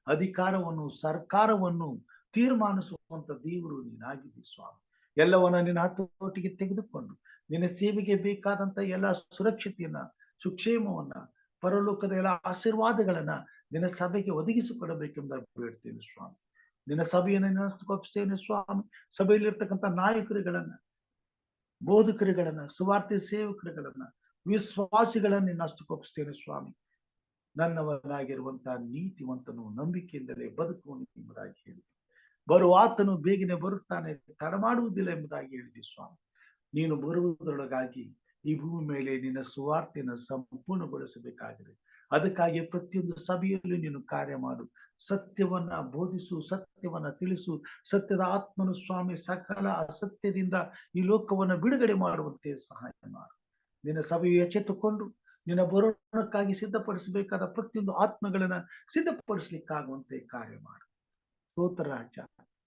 ಅಧಿಕಾರವನ್ನು, ಸರ್ಕಾರವನ್ನು ತೀರ್ಮಾನಿಸುವಂತ ದೇವರು ನೀನಾಗಿದ್ದಿ ಸ್ವಾಮಿ. ಎಲ್ಲವನ್ನ ನಿನ್ನ ಹತೋಟಿಗೆ ತೆಗೆದುಕೊಂಡು ನಿನ್ನ ಸೇವೆಗೆ ಬೇಕಾದಂತ ಎಲ್ಲ ಸುರಕ್ಷತೆಯನ್ನ, ಸುಕ್ಷೇಮವನ್ನ, ಪರಲೋಕದ ಎಲ್ಲ ಆಶೀರ್ವಾದಗಳನ್ನ ನಿನ್ನ ಸಭೆಗೆ ಒದಗಿಸಿಕೊಡಬೇಕೆಂಬ ಬೇಡ್ತೇನೆ ಸ್ವಾಮಿ. ನಿನ್ನ ಸಭೆಯನ್ನು ನೆನಪಿಸ್ತೇನೆ ಸ್ವಾಮಿ. ಸಭೆಯಲ್ಲಿರ್ತಕ್ಕಂಥ ನಾಯಕರುಗಳನ್ನ, ಬೋಧಕರುಗಳನ್ನ, ಸುವಾರ್ತೆ ಸೇವಕರುಗಳನ್ನ, ವಿಶ್ವಾಸಿಗಳನ್ನ ನಿನ್ನ ಹಸ್ತಕ್ಕೊಪ್ಪಿಸ್ತೇನೆ ಸ್ವಾಮಿ. ನನ್ನವನಾಗಿರುವಂತಹ ನೀತಿವಂತನು ನಂಬಿಕೆಯಿಂದಲೇ ಬದುಕುವನು ಎಂಬುದಾಗಿ ಹೇಳಿದೆ. ಬರುವ ಆತನು ಬೇಗನೆ ಬರುತ್ತಾನೆ, ತಡ ಮಾಡುವುದಿಲ್ಲ ಎಂಬುದಾಗಿ ಹೇಳಿದೆ ಸ್ವಾಮಿ. ನೀನು ಬರುವುದರೊಳಗಾಗಿ ಈ ಭೂಮಿ ಮೇಲೆ ನಿನ್ನ ಸುವಾರ್ತೆಯನ್ನು ಸಂಪೂರ್ಣಗೊಳಿಸಬೇಕಾಗಿದೆ. ಅದಕ್ಕಾಗಿ ಪ್ರತಿಯೊಂದು ಸಭೆಯಲ್ಲೂ ನೀನು ಕಾರ್ಯ ಮಾಡು. ಸತ್ಯವನ್ನ ಬೋಧಿಸು, ಸತ್ಯವನ್ನ ತಿಳಿಸು. ಸತ್ಯದ ಆತ್ಮನು ಸ್ವಾಮಿ ಸಕಲ ಅಸತ್ಯದಿಂದ ಈ ಲೋಕವನ್ನು ಬಿಡುಗಡೆ ಮಾಡುವಂತೆ ಸಹಾಯ ಮಾಡು. ನಿನ್ನ ಸಭೆಯು ಎಚ್ಚೆತ್ತುಕೊಂಡು ನಿನ್ನ ಬರೋಣಕ್ಕಾಗಿ ಸಿದ್ಧಪಡಿಸಬೇಕಾದ ಪ್ರತಿಯೊಂದು ಆತ್ಮಗಳನ್ನ ಸಿದ್ಧಪಡಿಸ್ಲಿಕ್ಕಾಗುವಂತೆ ಕಾರ್ಯ ಮಾಡು. ಸ್ತೋತ್ರ ರಾಜ.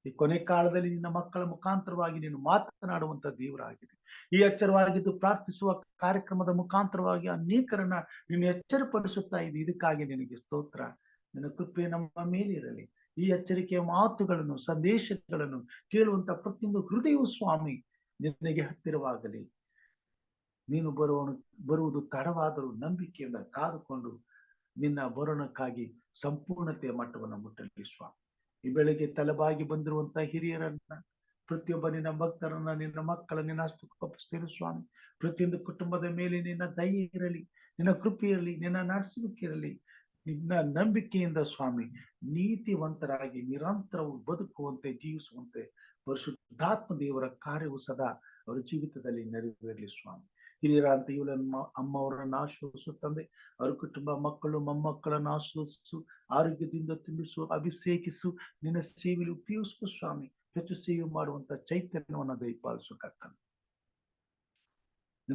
ಈ ಕೊನೆ ಕಾಲದಲ್ಲಿ ನಿನ್ನ ಮಕ್ಕಳ ಮುಖಾಂತರವಾಗಿ ನೀನು ಮಾತನಾಡುವಂತ ದೇವರಾಗಿದೆ. ಈ ಎಚ್ಚರವಾಗಿದ್ದು ಪ್ರಾರ್ಥಿಸುವ ಕಾರ್ಯಕ್ರಮದ ಮುಖಾಂತರವಾಗಿ ಅನೇಕರನ್ನ ನೀನು ಎಚ್ಚರಪಡಿಸುತ್ತಾ ಇದೆ. ಇದಕ್ಕಾಗಿ ನಿನಗೆ ಸ್ತೋತ್ರ. ನಿನ್ನ ಕೃಪೆ ನಮ್ಮ ಮೇಲಿರಲಿ. ಈ ಎಚ್ಚರಿಕೆಯ ಮಾತುಗಳನ್ನು, ಸಂದೇಶಗಳನ್ನು ಕೇಳುವಂತ ಪ್ರತಿಯೊಂದು ಹೃದಯವು ಸ್ವಾಮಿ ನಿನಗೆ ಹತ್ತಿರವಾಗಲಿ. ನೀನು ಬರುವುದು ತಡವಾದರೂ ನಂಬಿಕೆಯಿಂದ ಕಾದುಕೊಂಡು ನಿನ್ನ ಬರೋಣಕ್ಕಾಗಿ ಸಂಪೂರ್ಣತೆಯ ಮಟ್ಟವನ್ನು ಮುಟ್ಟಲಿ ಸ್ವಾಮಿ. ಈ ಬೆಳಗ್ಗೆ ತಲೆಬಾಗಿ ಬಂದಿರುವಂತ ಹಿರಿಯರನ್ನ, ಪ್ರತಿಯೊಬ್ಬ ನಿನ್ನ ಭಕ್ತರನ್ನ, ನಿನ್ನ ಮಕ್ಕಳ ನಿನ್ನ ಹಸ್ತಕ್ಕೊಪ್ಪಿಸ್ತೇನೆ ಸ್ವಾಮಿ. ಪ್ರತಿಯೊಂದು ಕುಟುಂಬದ ಮೇಲೆ ನಿನ್ನ ದಯೆ ಇರಲಿ, ನಿನ್ನ ಕೃಪೆ ಇರಲಿ, ನಿನ್ನ ನಡೆಸುವಿಕೆ ಇರಲಿ. ನಿನ್ನ ನಂಬಿಕೆಯಿಂದ ಸ್ವಾಮಿ ನೀತಿವಂತರಾಗಿ ನಿರಂತರವು ಬದುಕುವಂತೆ, ಜೀವಿಸುವಂತೆ ಪರಿಶುದ್ಧಾತ್ಮ ದೇವರ ಕಾರ್ಯವು ಸದಾ ಅವರ ಜೀವಿತದಲ್ಲಿ ನೆರವೇರಲಿ ಸ್ವಾಮಿ. ಹಿರಿಯರ ಅಂತ ಇವಳನ್ನ ಅಮ್ಮವರನ್ನ ಆಶ್ವಾದಿಸು ತಂದೆ. ಅವ್ರ ಕುಟುಂಬ, ಮಕ್ಕಳು, ಮೊಮ್ಮಕ್ಕಳನ್ನು ಆಶ್ವಾದಿಸು, ಆರೋಗ್ಯದಿಂದ ತುಂಬಿಸು, ಅಭಿಷೇಕಿಸು, ನಿನ್ನ ಸೇವೆಯಲ್ಲಿ ಉಪಯೋಗಿಸು ಸ್ವಾಮಿ. ಹೆಚ್ಚು ಸೇವೆ ಮಾಡುವಂತ ಚೈತನ್ಯವನ್ನು ದಯಪಾಲಿಸು ಕರ್ತನೆ.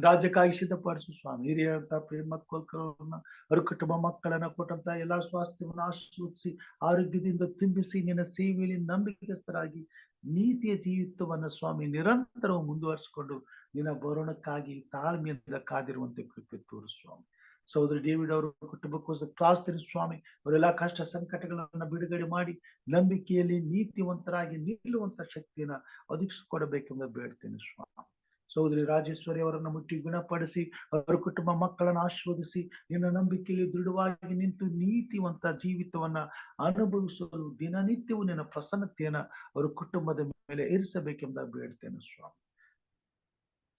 ರಾಜ್ಯಕ್ಕಾಗಿ ಸಿದ್ಧಪಡಿಸು ಸ್ವಾಮಿ. ಹಿರಿಯರಂತ ಪ್ರೇಮ ಕೋಲ್ಕರನ್ನ, ಅವ್ರ ಕುಟುಂಬ, ಮಕ್ಕಳನ್ನ ಕೊಟ್ಟಂತ ಎಲ್ಲಾ ಸ್ವಾಸ್ಥ್ಯವನ್ನು ಆಶ್ವಾದಿಸಿ, ಆರೋಗ್ಯದಿಂದ ತುಂಬಿಸಿ, ನಿನ್ನ ಸೇವೆಯಲ್ಲಿ ನಂಬಿಕೆಸ್ಥರಾಗಿ ನೀತಿಯ ಜೀವಿತವನ್ನ ಸ್ವಾಮಿ ನಿರಂತರವು ಮುಂದುವರಿಸಿಕೊಂಡು ನಿನ್ನ ಬರೋಣಕ್ಕಾಗಿ ತಾಳ್ಮೆಯಿಂದ ಕಾದಿರುವಂತೆ ಕೃಪೆ ತೋರು ಸ್ವಾಮಿ. ಸಹೋದರ ಡೇವಿಡ್ ಅವರ ಕುಟುಂಬಕ್ಕೋಸ್ಕರ ಪ್ರಾರ್ಥನೆ ಸ್ವಾಮಿ. ಅವರೆಲ್ಲಾ ಕಷ್ಟ ಸಂಕಟಗಳನ್ನ ಬಿಡುಗಡೆ ಮಾಡಿ ನಂಬಿಕೆಯಲ್ಲಿ ನೀತಿವಂತರಾಗಿ ನಿಲ್ಲುವಂತ ಶಕ್ತಿಯನ್ನ ಒದಗಿಸಿಕೊಡಬೇಕೆಂದು ಬೇಡ್ತೇನೆ ಸ್ವಾಮಿ. ಸಹೋದರಿ ರಾಜೇಶ್ವರಿ ಅವರನ್ನು ಮುಟ್ಟಿ ಗುಣಪಡಿಸಿ, ಅವರ ಕುಟುಂಬ, ಮಕ್ಕಳನ್ನು ಆಶೀರ್ವದಿಸಿ, ನಿನ್ನ ನಂಬಿಕೆಯಲ್ಲಿ ದೃಢವಾಗಿ ನಿಂತು ನೀತಿವಂತ ಜೀವಿತವನ್ನ ಅನುಭವಿಸಲು ದಿನನಿತ್ಯವೂ ನಿನ್ನ ಪ್ರಸನ್ನತೆಯನ್ನ ಅವರ ಕುಟುಂಬದ ಮೇಲೆ ಇರಿಸಬೇಕೆಂಬ ಬೇಡ್ತೇನೆ ಸ್ವಾಮಿ.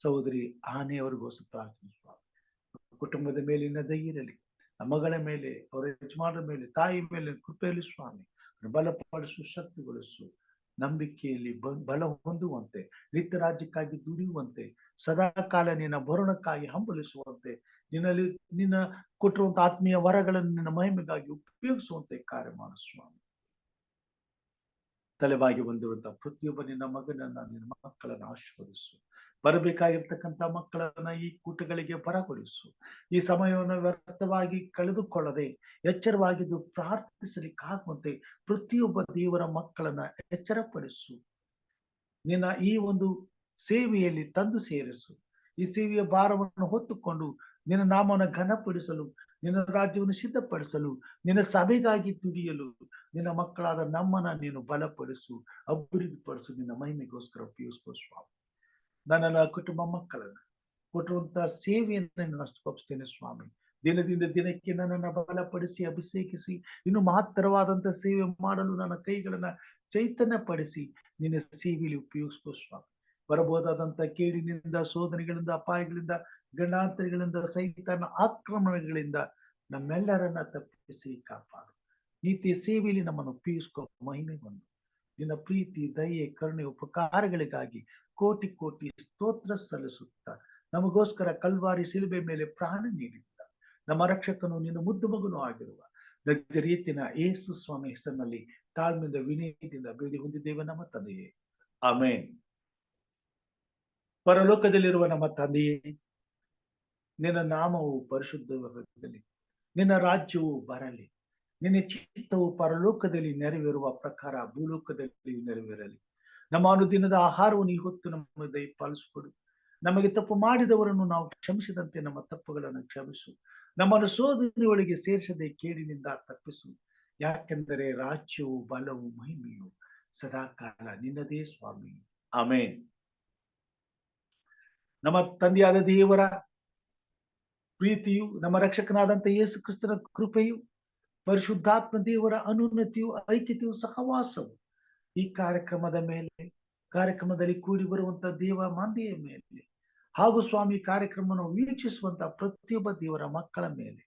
ಸಹೋದರಿ ಆನೆಯವರಿಗೋಸ್ಕರ ಪ್ರಾರ್ಥನೆ ಸ್ವಾಮಿ. ಕುಟುಂಬದ ಮೇಲೆ ನಿನ್ನ ದಯೆ ಇರಲಿ. ಮಗಳ ಮೇಲೆ, ಅವರ ಯಜಮಾನರ ಮೇಲೆ, ತಾಯಿ ಮೇಲೆ ಕೃಪೆಯಲ್ಲಿ ಸ್ವಾಮಿ ಬಲಪಡಿಸು, ಶಕ್ತಿಗೊಳಿಸು. ನಂಬಿಕೆಯಲ್ಲಿ ಬಲ ಹೊಂದುವಂತೆ, ನಿತ್ಯ ರಾಜ್ಯಕ್ಕಾಗಿ ದುಡಿಯುವಂತೆ, ಸದಾ ಕಾಲ ನಿನ್ನ ಬರೋಣಕ್ಕಾಗಿ ಹಂಬಲಿಸುವಂತೆ, ನಿನ್ನ ಕೊಟ್ಟಿರುವಂತ ಆತ್ಮೀಯ ವರಗಳನ್ನು ನಿನ್ನ ಮಹಿಮೆಗಾಗಿ ಉಪಯೋಗಿಸುವಂತೆ ಕಾರ್ಯ ಮಾಡು ಸ್ವಾಮಿ. ತಲೆಬಾಗಿ ಬಂದಿರುವಂತಹ ಪ್ರತಿಯೊಬ್ಬ ನಿನ್ನ ಮಗನನ್ನ, ನಿನ್ನ ಮಕ್ಕಳನ್ನು ಆಶೀರ್ವದಿಸು. ಬರಬೇಕಾಗಿರ್ತಕ್ಕಂಥ ಮಕ್ಕಳನ್ನ ಈ ಕೂಟಗಳಿಗೆ ಬರಗೊಳಿಸು. ಈ ಸಮಯವನ್ನು ವ್ಯರ್ಥವಾಗಿ ಕಳೆದುಕೊಳ್ಳದೆ ಎಚ್ಚರವಾಗಿದ್ದು ಪ್ರಾರ್ಥಿಸಲಿಕ್ಕಾಗುವಂತೆ ಪ್ರತಿಯೊಬ್ಬ ದೇವರ ಮಕ್ಕಳನ್ನ ಎಚ್ಚರಪಡಿಸು. ನಿನ್ನ ಈ ಒಂದು ಸೇವೆಯಲ್ಲಿ ತಂದು ಸೇರಿಸು. ಈ ಸೇವೆಯ ಭಾರವನ್ನು ಹೊತ್ತುಕೊಂಡು ನಿನ್ನ ನಾಮವನ್ನು ಘನಪಡಿಸಲು, ನಿನ್ನ ರಾಜ್ಯವನ್ನು ಸಿದ್ಧಪಡಿಸಲು, ನಿನ್ನ ಸಭೆಗಾಗಿ ದುಡಿಯಲು ನಿನ್ನ ಮಕ್ಕಳಾದ ನಮ್ಮನ್ನ ನೀನು ಬಲಪಡಿಸು, ಅಭಿವೃದ್ಧಿಪಡಿಸು. ನಿನ್ನ ಮಹಿಮೆಗೋಸ್ಕರ ಉಪಯೋಗಿಸುವ ಸ್ವಾಮಿ. ನನ್ನ ಕುಟುಂಬ, ಮಕ್ಕಳನ್ನ ಕೊಟ್ಟಿರುವಂತಹ ಸೇವೆಯನ್ನು ನಷ್ಟಪಡಿಸ್ತೇನೆ ಸ್ವಾಮಿ. ದಿನದಿಂದ ದಿನಕ್ಕೆ ನನ್ನನ್ನು ಬಲಪಡಿಸಿ, ಅಭಿಷೇಕಿಸಿ, ಇನ್ನು ಮಹತ್ತರವಾದಂತ ಸೇವೆ ಮಾಡಲು ನನ್ನ ಕೈಗಳನ್ನ ಚೈತನ್ಯ ಪಡಿಸಿ ನಿನ್ನ ಸೇವೆಯಲ್ಲಿ ಉಪಯೋಗಿಸುವ ಸ್ವಾಮಿ. ಬರಬಹುದಾದಂತ ಕೇಡಿನಿಂದ, ಶೋಧನೆಗಳಿಂದ, ಅಪಾಯಗಳಿಂದ, ಗಂಡಾಂತರಗಳಿಂದ, ಸೈತಾನ ಆಕ್ರಮಣಗಳಿಂದ ನಮ್ಮೆಲ್ಲರನ್ನ ತಪ್ಪಿಸಿ ಕಾಪಾಡು. ನೀತಿಯ ಸೇವೆಯಲ್ಲಿ ನಮ್ಮನ್ನು ಉಪಯೋಗಿಸ್ಕೊ. ಮಹಿಮೆ ಬಂದು ನಿನ್ನ ಪ್ರೀತಿ, ದಯೆ, ಕರುಣೆ, ಉಪಕಾರಗಳಿಗಾಗಿ ಕೋಟಿ ಕೋಟಿ ಸ್ತೋತ್ರ ಸಲ್ಲಿಸುತ್ತಾ ನಮಗೋಸ್ಕರ ಕಲ್ವಾರಿ ಶಿಲುಬೆ ಮೇಲೆ ಪ್ರಾಣ ನೀಡಿದ್ದ ನಮ್ಮ ರಕ್ಷಕನು, ನಿನ್ನ ಮುದ್ದು ಮಗನೂ ಆಗಿರುವ ನಜರೇತಿನ ಯೇಸು ಸ್ವಾಮಿ ಹೆಸರಿನಲ್ಲಿ ತಾಳ್ಮೆಯಿಂದ, ವಿನಯದಿಂದ ಬೇಡಿ ಹೊಂದಿದ್ದೇವೆ ನಮ್ಮ ತಂದೆಯೇ. ಆಮೇನ್. ಪರಲೋಕದಲ್ಲಿರುವ ನಮ್ಮ ತಂದೆಯೇ, ನಿನ್ನ ನಾಮವು ಪರಿಶುದ್ಧವಾಗಲಿ, ನಿನ್ನ ರಾಜ್ಯವು ಬರಲಿ, ನಿನ್ನ ಚಿತ್ತವು ಪರಲೋಕದಲ್ಲಿ ನೆರವೇರುವ ಪ್ರಕಾರ ಭೂಲೋಕದಲ್ಲಿ ನೆರವೇರಲಿ. ನಮ್ಮ ಅನುದಿನದ ಆಹಾರವನ್ನು ಇವತ್ತು ನಮ್ಮ ದಯಪಾಲಿಸಿಕೊಡು. ನಮಗೆ ತಪ್ಪು ಮಾಡಿದವರನ್ನು ನಾವು ಕ್ಷಮಿಸಿದಂತೆ ನಮ್ಮ ತಪ್ಪುಗಳನ್ನು ಕ್ಷಮಿಸು. ನಮ್ಮನ್ನು ಶೋಧನೆಯೊಳಗೆ ಸೇರಿಸದೆ ಕೇಡಿನಿಂದ ತಪ್ಪಿಸು. ಯಾಕೆಂದರೆ ರಾಜ್ಯವು, ಬಲವು, ಮಹಿಮೆಯು ಸದಾಕಾಲ ನಿನ್ನದೇ ಸ್ವಾಮಿ. ಆಮೇನ್. ನಮ್ಮ ತಂದೆಯಾದ ದೇವರ ಪ್ರೀತಿಯು, ನಮ್ಮ ರಕ್ಷಕನಾದಂತ ಯೇಸು ಕ್ರಿಸ್ತನ ಕೃಪೆಯು, ಪರಿಶುದ್ಧಾತ್ಮ ದೇವರ ಅನುನ್ನತಿಯು, ಐಕ್ಯತೆಯು, ಸಹವಾಸವು ಈ ಕಾರ್ಯಕ್ರಮದಲ್ಲಿ ಕೂಡಿ ಬರುವಂತ ದೇವ ಮಂದಿಯ ಮೇಲೆ ಹಾಗೂ ಸ್ವಾಮಿ ಕಾರ್ಯಕ್ರಮವನ್ನು ವೀಕ್ಷಿಸುವಂತ ಪ್ರತಿಯೊಬ್ಬ ದೇವರ ಮಕ್ಕಳ ಮೇಲೆ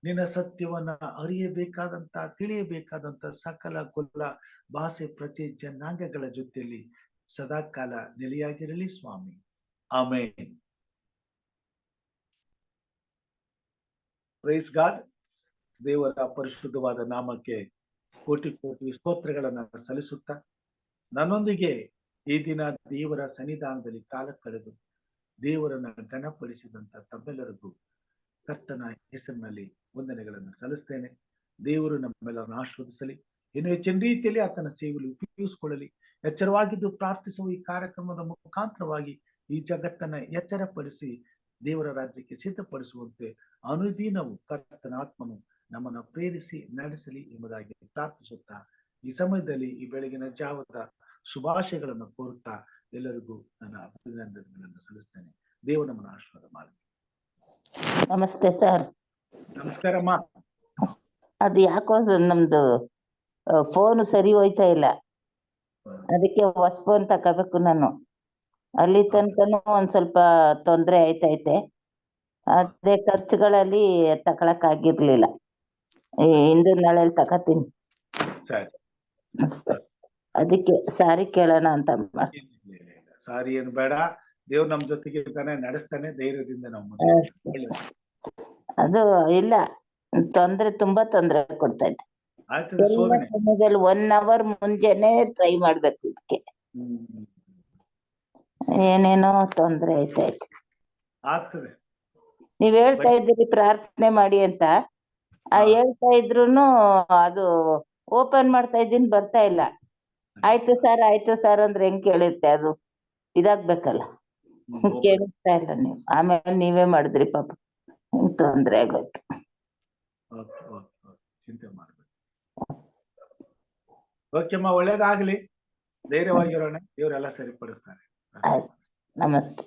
ನಿನ್ನ ಸತ್ಯವನ್ನ ಅರಿಯಬೇಕಾದಂತ, ತಿಳಿಯಬೇಕಾದಂತ ಸಕಲ ಕುಲ, ಭಾಷೆ, ಪ್ರತಿ ಜನಾಂಗಗಳ ಜೊತೆಯಲ್ಲಿ ಸದಾಕಾಲ ನೆಲೆಯಾಗಿರಲಿ ಸ್ವಾಮಿ. ಆಮೇನ್. Praise God. ದೇವರ ಪರಿಶುದ್ಧವಾದ ನಾಮಕ್ಕೆ ಕೋಟಿ ಕೋಟಿ ಸ್ತೋತ್ರಗಳನ್ನ ಸಲ್ಲಿಸುತ್ತಾ, ನನ್ನೊಂದಿಗೆ ಈ ದಿನ ದೇವರ ಸನ್ನಿಧಾನದಲ್ಲಿ ಕಾಲ ಕಳೆದು ದೇವರನ್ನ ಘನಪಡಿಸಿದಂತ ತಮ್ಮೆಲ್ಲರಿಗೂ ಕರ್ತನ ಹೆಸರಿನಲ್ಲಿ ವಂದನೆಗಳನ್ನು ಸಲ್ಲಿಸ್ತೇನೆ. ದೇವರು ನಮ್ಮೆಲ್ಲರನ್ನು ಆಶೀರ್ವದಿಸಲಿ, ಇನ್ನು ಹೆಚ್ಚಿನ ರೀತಿಯಲ್ಲಿ ಆತನ ಸೇವೆಯಲ್ಲಿ ಉಪಯೋಗಿಸಿಕೊಳ್ಳಲಿ. ಎಚ್ಚರವಾಗಿದ್ದು ಪ್ರಾರ್ಥಿಸುವ ಈ ಕಾರ್ಯಕ್ರಮದ ಮುಖಾಂತರವಾಗಿ ಈ ಜಗತ್ತನ್ನ ಎಚ್ಚರಪಡಿಸಿ ದೇವರ ರಾಜ್ಯಕ್ಕೆ ಸಿದ್ಧಪಡಿಸುವಂತೆ ಅನುದಿನವೂ ಕರ್ತನ ಆತ್ಮನು ನಮ್ಮನ್ನು ಪ್ರೇರಿಸಿ ನಡೆಸಲಿ ಎಂಬುದಾಗಿ ಪ್ರಾರ್ಥಿಸುತ್ತಾ, ಈ ಸಮಯದಲ್ಲಿ ಈ ಬೆಳಗಿನ ಜಾವದ ಶುಭಾಶಯಗಳನ್ನು ಕೋರುತ್ತಾ ಎಲ್ಲರಿಗೂ ನನ್ನ ಅಭಿನಂದನೆಗಳನ್ನು ಸಲ್ಲಿಸ್ತೇನೆ. ದೇವರು ನಮ್ಮನ್ನು ಆಶೀರ್ವಾದ ಮಾಡಲಿ. ನಮಸ್ತೆ ಸರ್. ನಮಸ್ಕಾರಮ್ಮ. ಅದು ಯಾಕೋ ನಮ್ದು ಫೋನ್ ಸರಿ ಹೋಯ್ತಾ ಇಲ್ಲ, ಅದಕ್ಕೆ ಹೊಸ ಫೋನ್ ತಗೋಬೇಕು ನಾನು. ಅಲ್ಲಿ ತನಕನೂ ಒಂದ್ ಸ್ವಲ್ಪ ತೊಂದ್ರೆ ಆಯ್ತೈತೆ. ಅದೇ ಖರ್ಚುಗಳಲ್ಲಿ ತಕೊಳಕ್ ಆಗಿರ್ಲಿಲ್ಲ. ಇಂದು ನಾಳೆಯಲ್ಲಿ ತಗೋತೀನಿ. ಅದಕ್ಕೆ ಸಾರಿ ಕೇಳೋಣ ಅಂತ. ಸಾರಿ ಏನು ಬೇಡ, ದೇವ್ರು ನಮ್ ಜೊತೆಗೆ ಇರ್ತಾನೆ, ನಡೆಸ್ತಾನೆ, ಧೈರ್ಯದಿಂದ ನಾವು. ಅದು ಇಲ್ಲ, ತುಂಬಾ ತೊಂದ್ರೆ ಕೊಡ್ತಾ ಇದ್ದೆ. ಸಮಯದಲ್ಲಿ 1 hour ಮುಂಚೆನೆ ಟ್ರೈ ಮಾಡ್ಬೇಕು ಇದಕ್ಕೆ. ಏನೇನೋ ತೊಂದ್ರೆ ಆಯ್ತಾಯ್ತು. ನೀವ್ ಹೇಳ್ತಾ ಇದ್ದೀರಿ ಪ್ರಾರ್ಥನೆ ಮಾಡಿ ಅಂತ, ಹೇಳ್ತಾ ಇದ್ರುನು ಅದು ಓಪನ್ ಮಾಡ್ತಾ ಇದ್ದೀನಿ, ಬರ್ತಾ ಇಲ್ಲ. ಆಯ್ತು ಸರ್ ಅಂದ್ರೆ ಹೆಂಗ್ ಕೇಳುತ್ತೆ ಅದು? ಇದಾಗ್ಬೇಕಲ್ಲ, ಕೇಳಿಸ್ತಾ ಇಲ್ಲ ನೀವು. ಆಮೇಲೆ ನೀವೇ ಮಾಡಿದ್ರಿ ಪಾಪ, ತೊಂದ್ರೆ ಆಗೋಯ್ತು. ಚಿಂತೆ ಮಾಡ್ಬೇಕು. ಓಕೆಮ್ಮ, ಒಳ್ಳೇದಾಗ್ಲಿ, ಧೈರ್ಯವಾಗಿರೋಣ, ದೇವರೆಲ್ಲ ಸರಿಪಡಿಸ್ತಾರೆ. ನಮಸ್ತೆ.